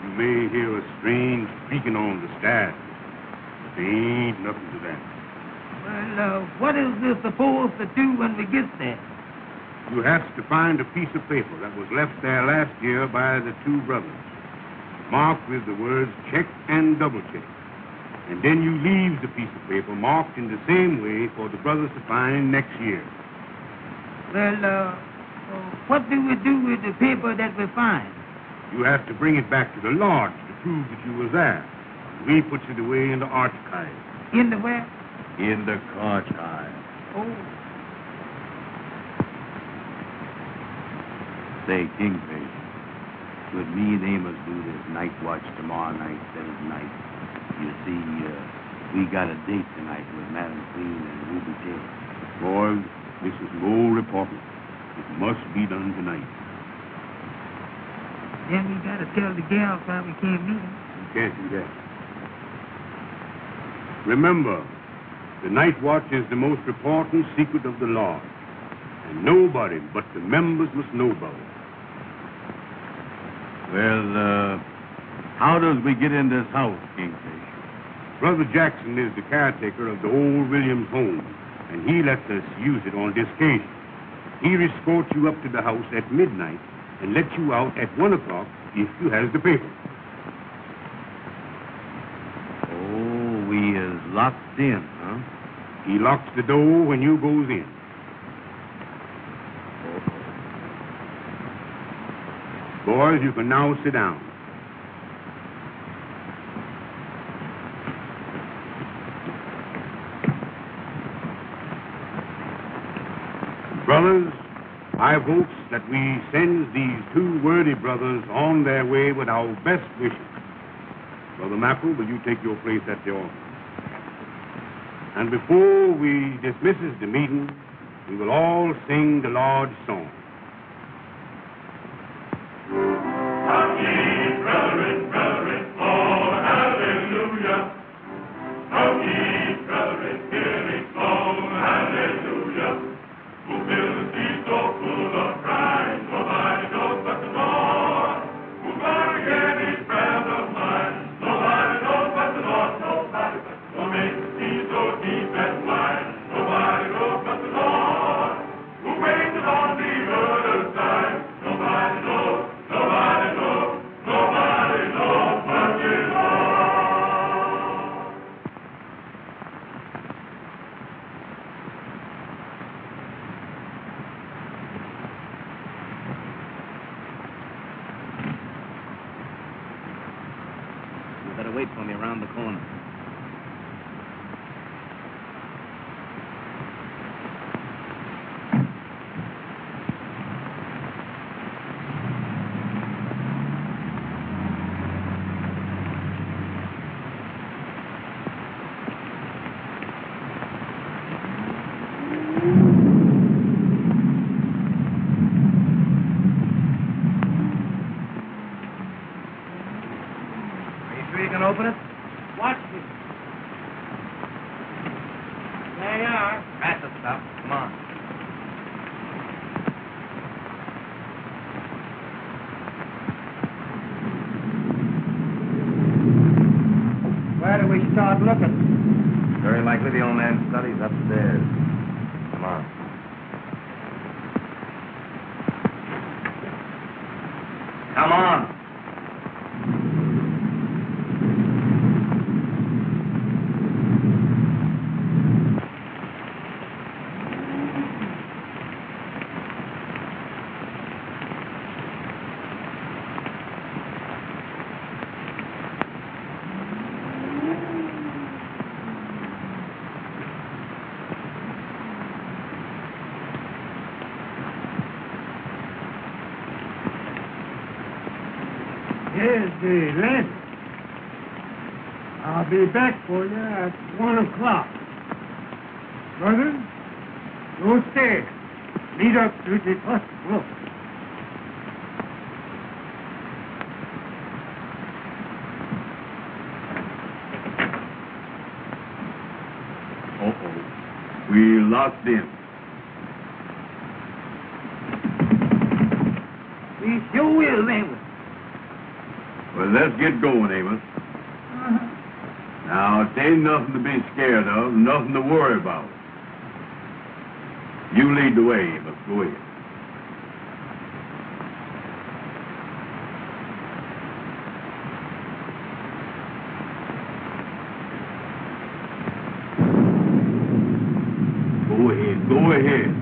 Speaker 8: You may hear a strange creaking on the stairs, but there ain't nothing to that.
Speaker 5: Well, what is this supposed to do when we get there?
Speaker 8: You have to find a piece of paper that was left there last year by the two brothers, marked with the words check and double check. And then you leave the piece of paper marked in the same way for the brothers to find next year.
Speaker 5: Well, what do we do with the paper that we find?
Speaker 8: You have to bring it back to the lodge to prove that you were there. We put it away in the archive.
Speaker 5: In the where?
Speaker 4: In the archive.
Speaker 5: Oh.
Speaker 4: Say, Kingfish, could me and Amos do this night watch tomorrow night instead of tonight? You see, we got a date tonight with Madam Queen and Ruby J.
Speaker 8: Boys, this is no reporting. It must be done tonight.
Speaker 5: Then we got to tell the gals why we can't meet them.
Speaker 8: You can't do that. Remember, the night watch is the most important secret of the lodge. And nobody but the members must know about it.
Speaker 4: Well, how does we get in this house, Kingfish?
Speaker 8: Brother Jackson is the caretaker of the old Williams home, and he lets us use it on this occasion. He escorts you up to the house at midnight and lets you out at 1 o'clock if you has the paper.
Speaker 4: Oh, we is locked in, huh?
Speaker 8: He locks the door when you goes in. Boys, you can now sit down. Brothers, I votes that we send these two worthy brothers on their way with our best wishes. Brother Maple, will you take your place at the altar? And before we dismisses the meeting, we will all sing the Lord's song.
Speaker 2: Wait for me around the corner.
Speaker 9: Open it?
Speaker 5: Watch me. There you are.
Speaker 2: That's the stuff. Come on.
Speaker 9: Where do we start looking?
Speaker 2: Very likely the old man's study's upstairs. Come on. Come on.
Speaker 9: Here's the lantern. I'll be back for you at 1 o'clock. Brother, go stay. Lead up to the first floor.
Speaker 4: Uh-oh. We locked in.
Speaker 5: We sure will, ain't we?
Speaker 4: Well, let's get going, Amos. Now, it ain't nothing to be scared of, nothing to worry about. You lead the way, Amos. Go ahead. Go ahead. Go ahead.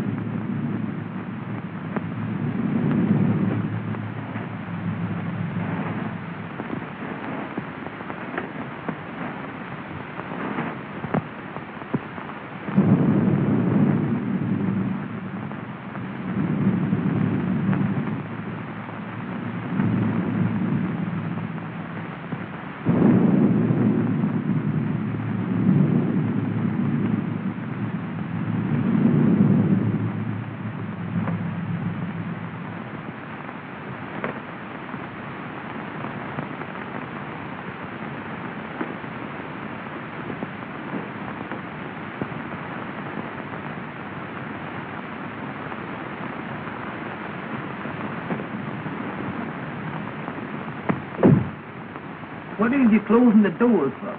Speaker 5: What is you closing the doors for?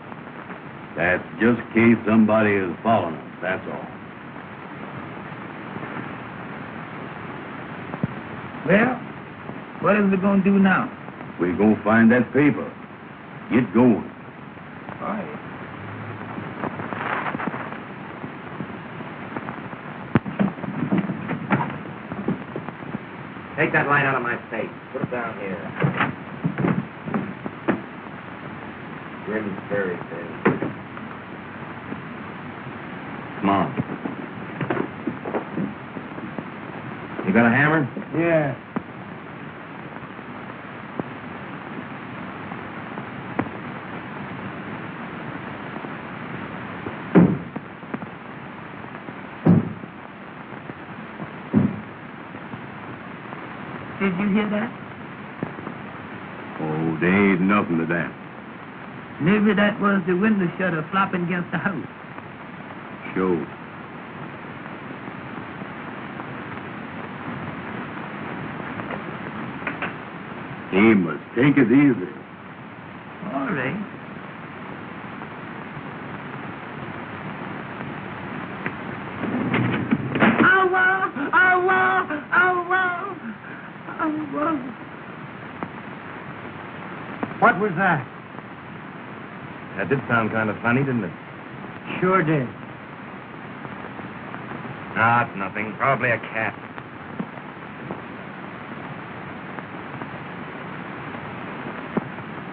Speaker 4: That's just in case somebody is following us, that's all.
Speaker 5: Well, what is we going to do now?
Speaker 4: We're going to find that paper. Get going.
Speaker 5: All right.
Speaker 7: Take that light out of my face. Put it down here. Grim's fairy tale.
Speaker 2: Come on. You got a hammer?
Speaker 9: Yeah.
Speaker 5: Did you hear that?
Speaker 4: Oh, there ain't nothing to that.
Speaker 5: Maybe that was the window shutter flopping against the house.
Speaker 4: Sure. Amos, take it easy.
Speaker 5: All right.
Speaker 9: What was that?
Speaker 2: That did sound kind of funny, didn't it?
Speaker 9: Sure did.
Speaker 2: Not nothing. Probably a cat.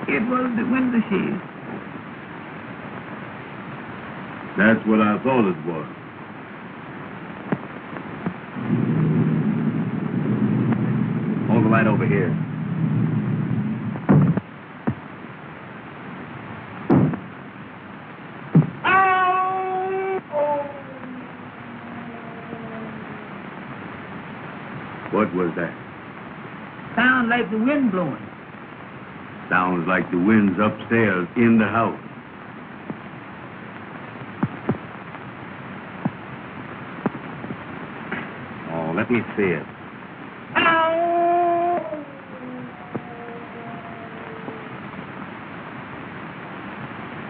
Speaker 5: It was the window shade.
Speaker 4: That's what I thought it was.
Speaker 2: Hold the light over here.
Speaker 4: What was that?
Speaker 5: Sound like the wind blowing.
Speaker 4: Sounds like the wind's upstairs in the house.
Speaker 2: Oh, let me see it.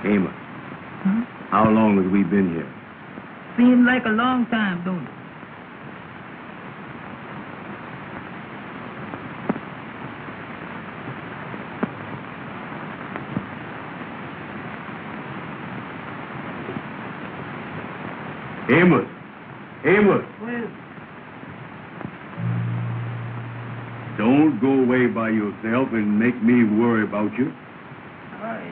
Speaker 4: Amos,
Speaker 5: Huh?
Speaker 4: how long have we been here?
Speaker 5: Seems like a long time, don't it?
Speaker 4: Amos! Amos!
Speaker 5: Well,
Speaker 4: Don't go away by yourself and make me worry about you.
Speaker 5: all right.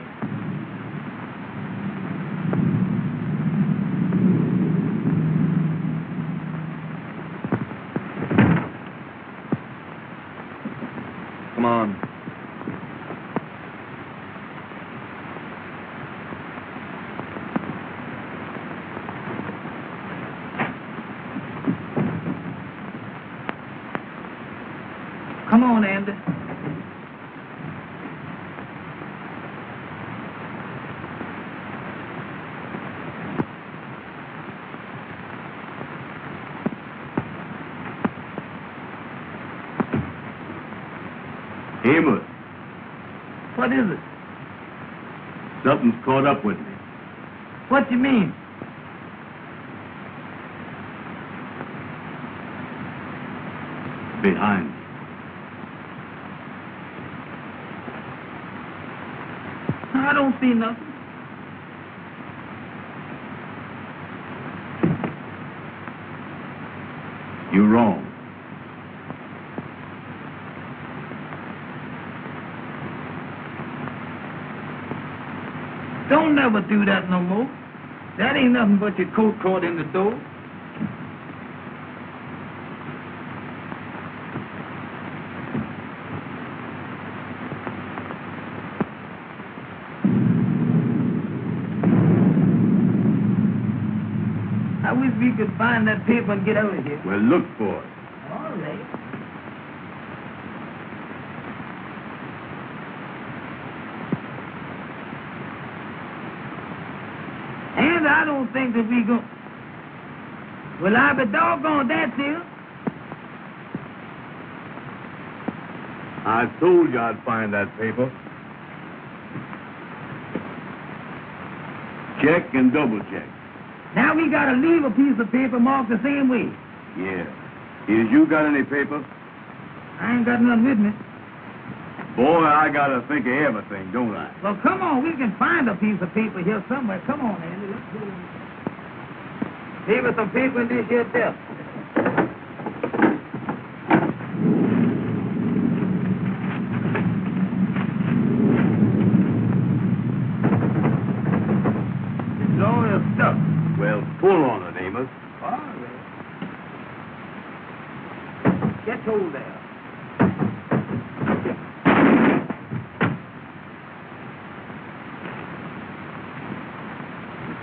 Speaker 2: Come on.
Speaker 5: Come on, Andy.
Speaker 4: Amos,
Speaker 5: What is it?
Speaker 4: something's caught up with me.
Speaker 5: What you mean?
Speaker 4: Behind me.
Speaker 5: I don't see nothing.
Speaker 4: You're wrong.
Speaker 5: Don't never do that no more. That ain't nothing but your coat caught in the door. I wish we could find that paper and get out of here.
Speaker 4: Well, look for it.
Speaker 5: All right. And I don't think that we go. Well, I be doggone that, dear.
Speaker 4: I told you I'd find that paper. Check and double check.
Speaker 5: Now we gotta leave a piece of paper marked the same way.
Speaker 4: Yeah. Is you got any paper?
Speaker 5: I ain't got none with me.
Speaker 4: Boy, I gotta think of everything, don't I?
Speaker 5: Well, come on, we can find a piece of paper here somewhere. Come on, Andy, let's go. Leave us some paper in this here desk. It's all stuff.
Speaker 4: Well, pull on it, Amos.
Speaker 5: All right. Get hold there.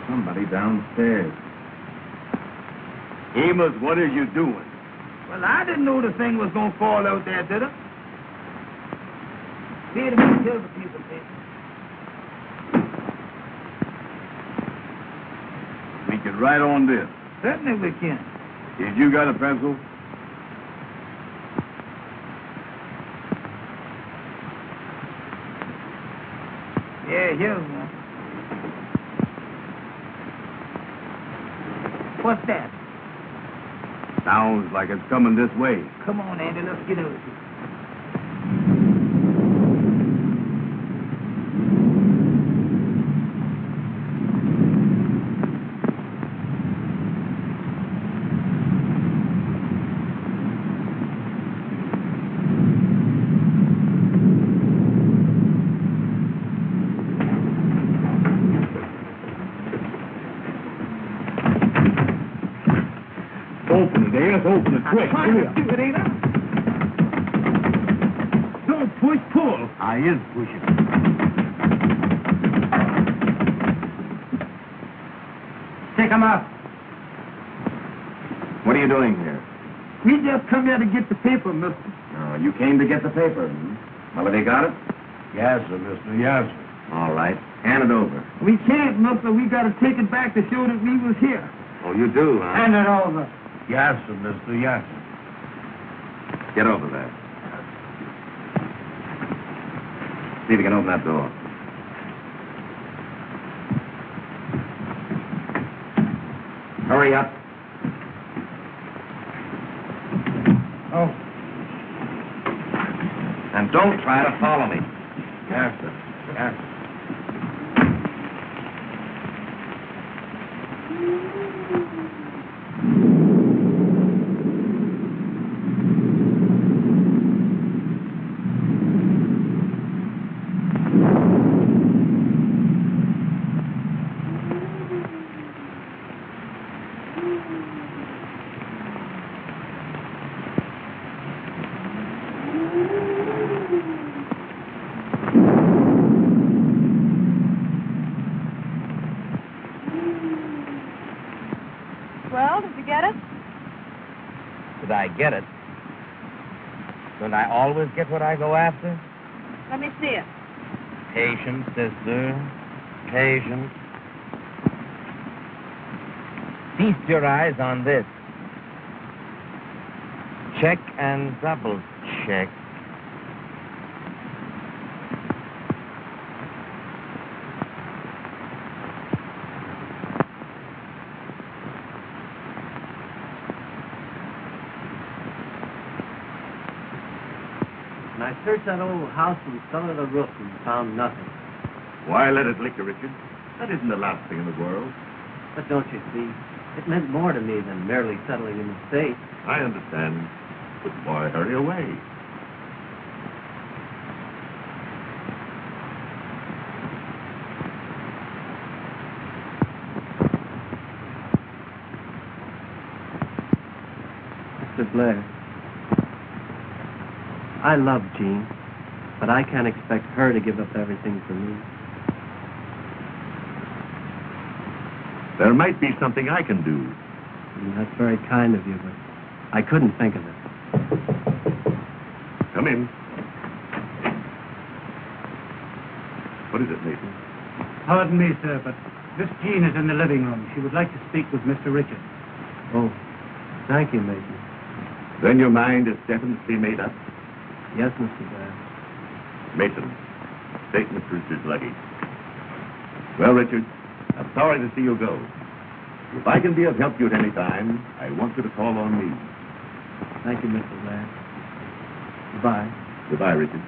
Speaker 2: Somebody downstairs.
Speaker 4: Amos, what are you doing?
Speaker 5: Well, I didn't know the thing was gonna fall out there, did I? Wait a minute, here's a piece of paper.
Speaker 4: We can write on this.
Speaker 5: Certainly we can.
Speaker 4: Did you got a pencil?
Speaker 5: Yeah, here's one. What's that?
Speaker 4: Sounds like it's coming this way.
Speaker 5: Come on, Andy, let's get out of here.
Speaker 4: Open it, Amos. Open it quick.
Speaker 5: I'm trying to do it, ain't I? Don't push, pull.
Speaker 4: I is pushing.
Speaker 5: Take 'em out.
Speaker 2: What are you doing here?
Speaker 5: We just come here to get the paper, mister.
Speaker 2: Oh, you came to get the paper. Well, have you got it?
Speaker 4: Yes, sir, mister. Yes, sir.
Speaker 2: All right. Hand it over.
Speaker 5: We can't, mister. We gotta take it back to show that we was here.
Speaker 2: Oh, you do, huh?
Speaker 5: Hand it over.
Speaker 4: Yes, sir, mister. Yes, sir.
Speaker 2: Get over there. See if you can open that door. Hurry up.
Speaker 5: Oh.
Speaker 2: And don't try to follow me.
Speaker 4: Yes, sir. Yes, sir.
Speaker 3: Well, did you get it?
Speaker 2: Did I get it? Don't I always get what I go after?
Speaker 3: Let me see it.
Speaker 2: Patience, sister. Patience. Feast your eyes on this. Check and double check.
Speaker 11: And I searched that old house from cellar to roof and found nothing.
Speaker 1: Why let it liquor, Richard? That isn't the last thing in the world.
Speaker 11: But don't you see, it meant more to me than merely settling an estate.
Speaker 1: I understand. But why hurry away?
Speaker 11: Mr. Blair, I love Jean, but I can't expect her to give up everything for me.
Speaker 1: There might be something I can do.
Speaker 11: That's very kind of you, but I couldn't think of it.
Speaker 1: Come in. What is it, Mason?
Speaker 9: Pardon me, sir, but Miss Jean is in the living room. She would like to speak with Mr. Richard.
Speaker 11: Oh, thank you, Mason.
Speaker 1: Then your mind is definitely made up?
Speaker 11: Yes, Mr. Blair.
Speaker 1: Mason, take Miss Brewster's luggage. Well, Richard, I'm sorry to see you go. If I can be of help to you at any time, I want you to call on me.
Speaker 11: Thank you, Mr. Blair. Goodbye.
Speaker 1: Goodbye, Richard.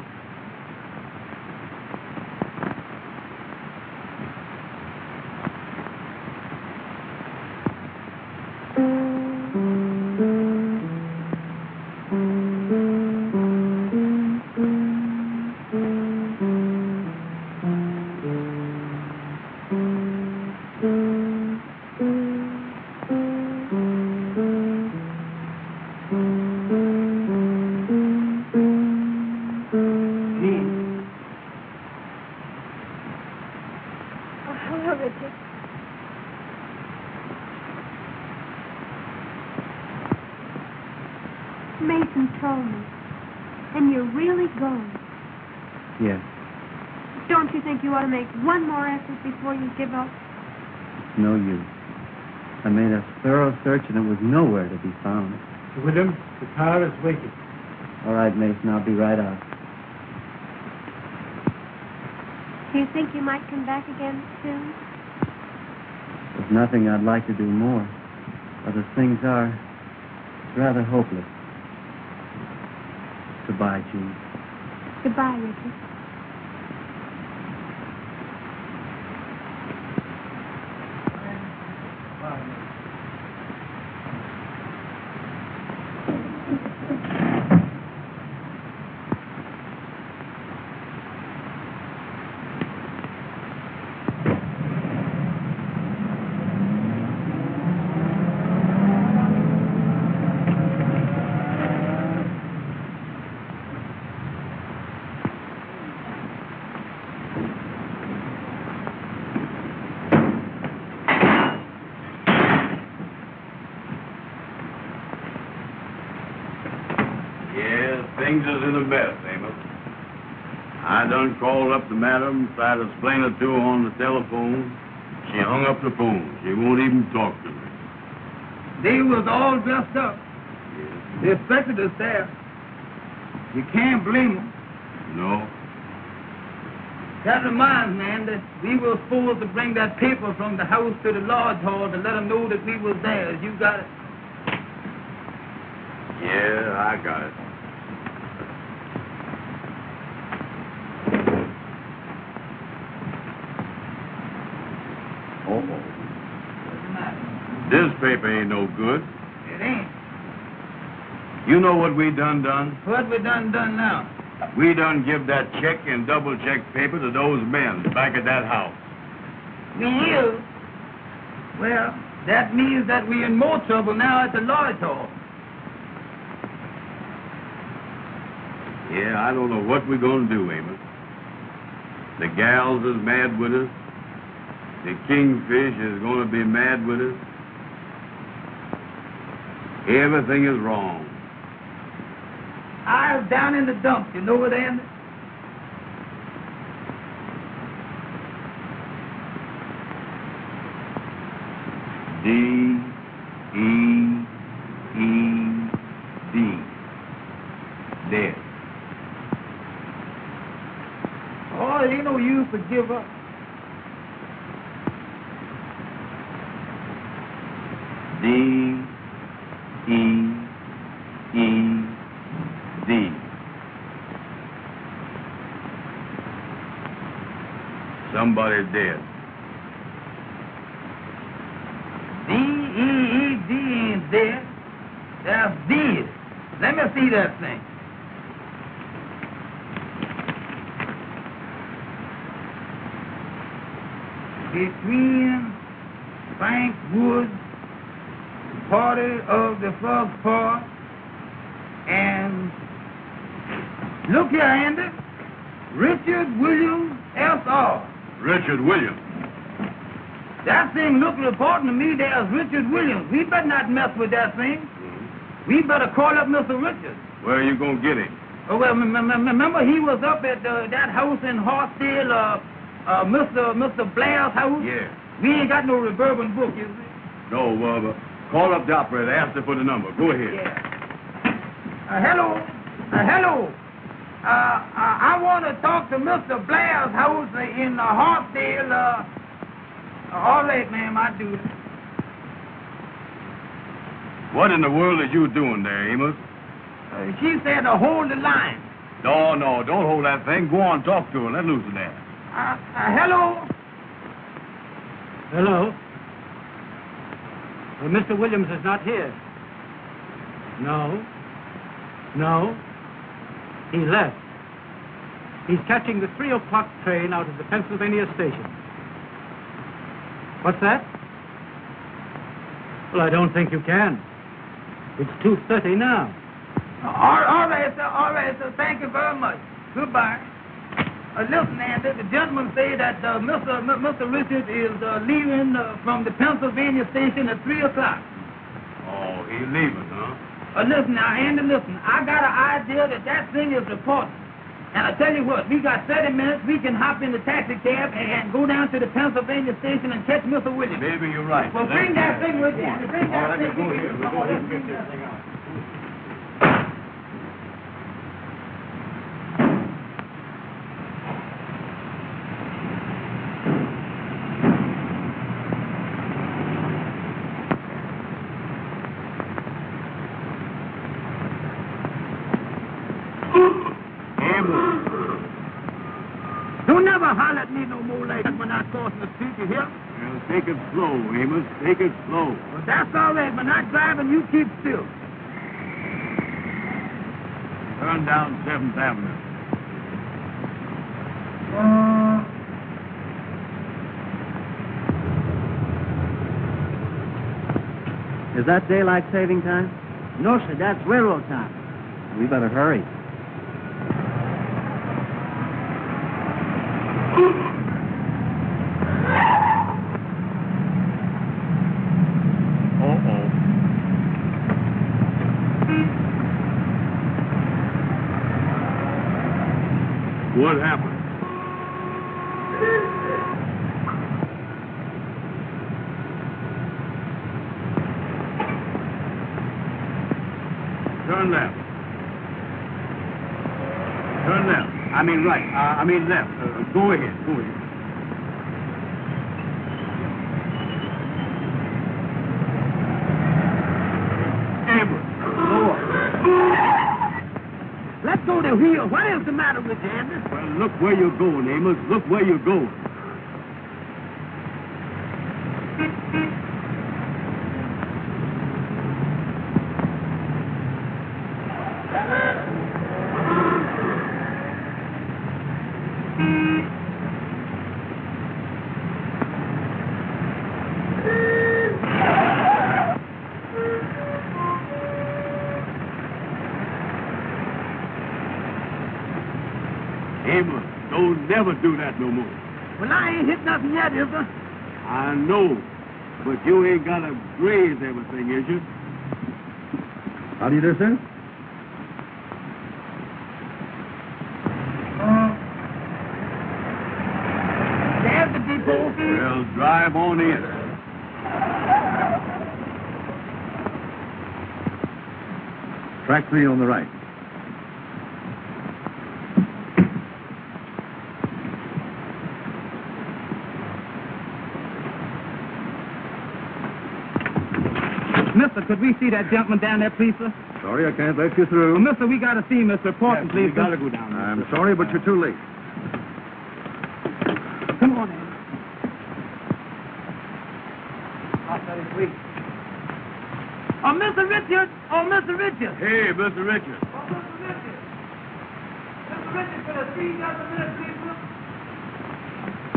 Speaker 3: Mason told me. And you're really going.
Speaker 11: Yes.
Speaker 3: Don't you think you ought to make one more effort before you give up?
Speaker 11: No use. I made a thorough search and it was nowhere to be found.
Speaker 9: William, the car is waiting.
Speaker 11: All right, Mason, I'll be right out.
Speaker 6: Do you think you might come back again soon?
Speaker 11: There's nothing I'd like to do more. But as things are, it's rather hopeless. Goodbye, Jean.
Speaker 6: Goodbye, Richard.
Speaker 4: Things is in a mess, Amos. I done called up the madam, tried to explain it to her on the telephone. She hung up the phone. She won't even talk to me.
Speaker 5: They was all dressed up. They expected us there. You can't blame them.
Speaker 4: No.
Speaker 5: That reminds me, man, that we were supposed to bring that paper from the house to the lodge hall to let them know that we was there. You got it?
Speaker 4: Yeah, I got it. This paper ain't no good.
Speaker 5: It ain't.
Speaker 4: You know what we done?
Speaker 5: What we done now?
Speaker 4: We done give that check and double check paper to those men back at that house.
Speaker 5: We is. Well, that means that we in more trouble now at the lodge hall.
Speaker 4: Yeah, I don't know what we're gonna do, Amos. The gals is mad with us. The kingfish is gonna be mad with us. Everything is wrong.
Speaker 5: I was down in the dumps. You know it, Andy?
Speaker 4: D-E-E-D. Dead.
Speaker 5: Oh, ain't no use to give up.
Speaker 4: D-E-E-D. Somebody's dead.
Speaker 5: D-E-E-D ain't dead. That's dead. Let me see that thing. Between Frank Woods, party of the first part, and look here, Andy, Richard Williams, S.R.
Speaker 4: Richard Williams.
Speaker 5: That thing looked reporting to me there's Richard Williams. We better not mess with that thing. We better call up Mr. Richards.
Speaker 4: Where are you going to get him?
Speaker 5: Oh, well, remember he was up at that house in Hartsdale, Mr. Blair's house?
Speaker 4: Yeah.
Speaker 5: We ain't got no reverberant book, you see.
Speaker 4: No, call up the operator. Ask her for the number. Go ahead.
Speaker 5: Yeah. Hello. Hello. I want to talk to Mr. Blair's house in Hartsdale. All right, ma'am, I do.
Speaker 4: What in the world are you doing there, Amos?
Speaker 5: She said to hold the line.
Speaker 4: No, don't hold that thing. Go on, talk to her. Let loose of that.
Speaker 5: Hello.
Speaker 12: Hello? Well, Mr. Williams is not here. No. He left. He's catching the 3 o'clock train out of the Pennsylvania station. What's that? Well, I don't think you can. It's 2:30 now.
Speaker 5: All right, sir. Thank you very much. Goodbye. Listen, Andy, the gentleman said that Mr. Richards is leaving from the Pennsylvania station at 3 o'clock.
Speaker 4: Oh, he's leaving, huh?
Speaker 5: Listen now, Andy, listen. I got an idea that thing is important. And I tell you what, we got 30 minutes. We can hop in the taxi cab and go down to the Pennsylvania station and catch Mr. Williams.
Speaker 4: Maybe you're right.
Speaker 5: Well, bring that thing with you. Bring that thing with you.
Speaker 4: Let's get this thing out.
Speaker 5: Don't never holler at me no more like that when I cross the street, you hear?
Speaker 4: Well, take it slow, Amos. Take it slow.
Speaker 5: Well, that's all right. When I'm driving, you keep still.
Speaker 4: Turn down 7th Avenue.
Speaker 11: Is that daylight saving time?
Speaker 12: No, sir, that's railroad time.
Speaker 11: We better hurry.
Speaker 4: What happened? Turn left. Turn left. I mean right. I mean left. Go ahead. Go ahead. Amos, Lord.
Speaker 5: Let's go to wheel. What is the matter with you, Andy?
Speaker 4: Well, look where you're going, Amos. Look where you're going. Amos, don't never do that no more.
Speaker 5: Well, I ain't hit nothing yet, is there?
Speaker 4: I know, but you ain't got to graze everything, is you?
Speaker 11: How do you do, sir?
Speaker 4: We'll drive on in.
Speaker 1: Track 3 on the right.
Speaker 12: Mister, could we see that gentleman down there, please, sir?
Speaker 1: Sorry, I can't let you through.
Speaker 12: Well, mister, we got to see him, Mr. Important, please,
Speaker 4: We gotta go down.
Speaker 1: I'm sorry, but you're too late.
Speaker 12: Come on, Andy. I'll tell you, please.
Speaker 5: Oh, Mr. Richard! Oh, Mr. Richard!
Speaker 4: Hey, Mr. Richard.
Speaker 5: Oh, Mr. Richard! Mr. Richard, could I see you just a minute, please, sir?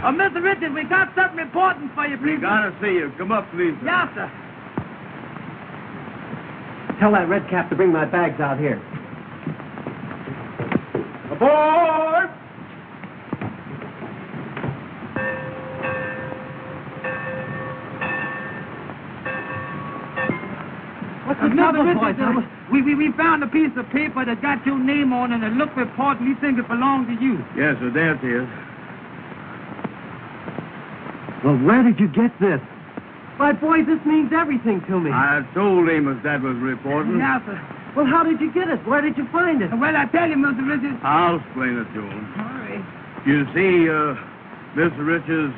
Speaker 5: Oh, Mr. Richard, we got something important for you,
Speaker 4: We
Speaker 5: please.
Speaker 4: gotta see you. Come up, please.
Speaker 5: Yes, sir.
Speaker 11: Tell that red cap to bring my bags out here.
Speaker 4: Aboard!
Speaker 11: What's
Speaker 5: Mr.
Speaker 11: the trouble,
Speaker 5: Richard,
Speaker 11: boys?
Speaker 5: we found a piece of paper that got your name on it and it looked important. We think it belongs to you.
Speaker 4: Yes, sir, there it is.
Speaker 11: Well, where did you get this? Why, boys, this means everything to me.
Speaker 4: I told Amos that was reporting.
Speaker 5: Yes, sir.
Speaker 11: Well, how did you get it? Where did you find it?
Speaker 5: Well, I tell you, Mr. Richard.
Speaker 4: I'll explain it to him.
Speaker 5: All right.
Speaker 4: You see, Mr. Richards,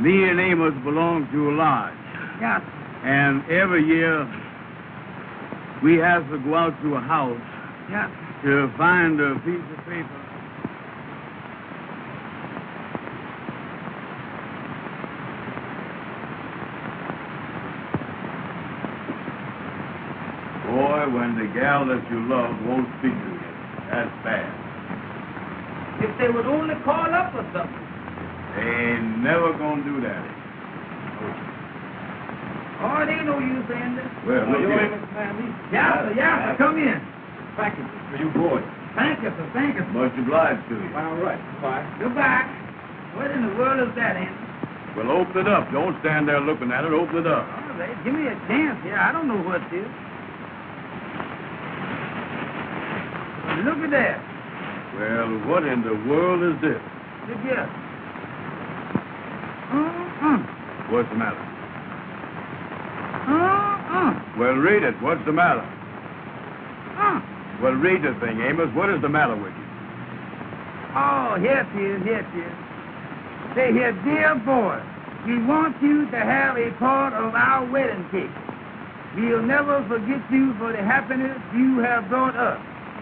Speaker 4: me and Amos belong to a lodge.
Speaker 5: Yes.
Speaker 4: And every year, we have to go out to a house
Speaker 5: Yes.
Speaker 4: to find a piece of paper. Boy, when the gal that you love won't speak to you, that's bad.
Speaker 5: If they would only call up or something.
Speaker 4: They ain't never gonna do that.
Speaker 5: Oh, it ain't no use, Andy.
Speaker 4: Well, look here.
Speaker 5: Yes, sir. Come in.
Speaker 4: Package for you boys.
Speaker 5: Thank you, sir. Thank you.
Speaker 4: Much obliged to you.
Speaker 5: All right. Bye. Goodbye. What in the world is that, Andy?
Speaker 4: Well, open it up. Don't stand there looking at it. Open it up.
Speaker 5: All right. Give me a chance here. I don't know what it is. Well, look at that.
Speaker 4: Well, what in the world is this?
Speaker 5: Look here.
Speaker 4: What's the matter?
Speaker 5: Uh-uh.
Speaker 4: Well, read it. What's the matter? Well, read the thing, Amos. What is the matter with you?
Speaker 5: Oh, here it is. Here it is. Say here, dear boy, we want you to have a part of our wedding cake. We'll never forget you for the happiness you have brought us.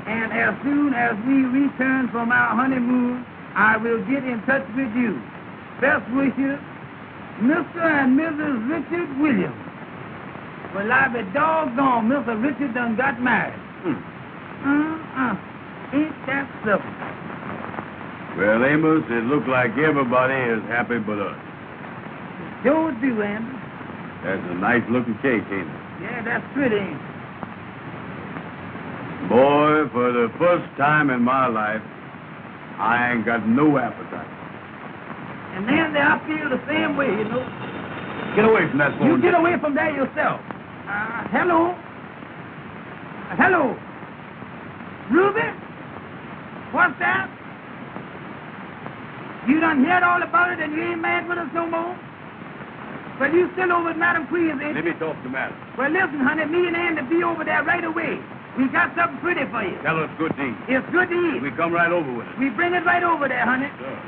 Speaker 5: And as soon as we return from our honeymoon, I will get in touch with you. Best wishes, Mr. and Mrs. Richard Williams. Well, I be doggone, Mr. Richard done got married. Ain't that something?
Speaker 4: Well, Amos, it looks like everybody is happy but us.
Speaker 5: Sure do, Andy.
Speaker 4: That's a nice-looking cake, ain't it?
Speaker 5: Yeah, that's pretty, ain't it?
Speaker 4: Boy, for the first time in my life, I ain't got no appetite.
Speaker 5: And Andy, I feel the same way, you know.
Speaker 4: Get away from that phone.
Speaker 5: You get away from there yourself. Hello? Hello? Ruby? What's that? You done heard all about it and you ain't mad with us no more? Well, you still over at Madam Queen's, ain't
Speaker 4: Let
Speaker 5: you?
Speaker 4: me talk to Madam.
Speaker 5: Well, listen, honey, me and Andy be over there right away. We got something pretty for you.
Speaker 4: Tell us good to eat.
Speaker 5: It's good to eat.
Speaker 4: We come right over with it.
Speaker 5: We bring it right over there, honey.
Speaker 4: Sure.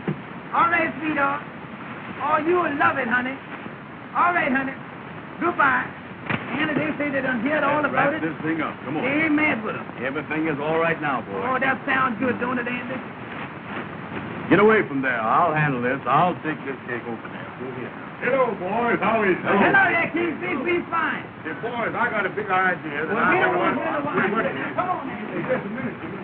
Speaker 5: All right, sweetheart. Oh, you'll love it, honey. All right, honey. Goodbye. Andy, they say they done heard all
Speaker 4: Let's
Speaker 5: about
Speaker 4: wrap
Speaker 5: it.
Speaker 4: this thing up. Come on.
Speaker 5: They ain't mad with us.
Speaker 4: Everything is all right now, boy.
Speaker 5: Oh, that sounds good, don't it, Andy?
Speaker 4: Get away from there. I'll handle this. I'll take this cake over there. Go here.
Speaker 8: Hello, boys. How is it?
Speaker 5: Hello there, King. Be fine.
Speaker 8: Hey, boys, I got a big idea that
Speaker 5: Well,
Speaker 8: I
Speaker 5: we don't
Speaker 8: want
Speaker 5: want to
Speaker 8: to...
Speaker 5: hear the wine. Come on, Andy.
Speaker 8: Just a minute, Jimmy.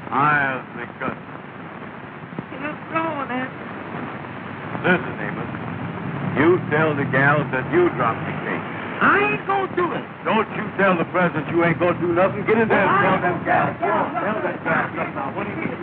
Speaker 4: I'll think good. Listen, Amos. You tell the gals that you dropped the cake.
Speaker 5: I ain't gonna do it.
Speaker 4: Don't you tell the president you ain't gonna do nothing. Get in there and tell them gals. Go on, tell them gals. Now, what do you mean?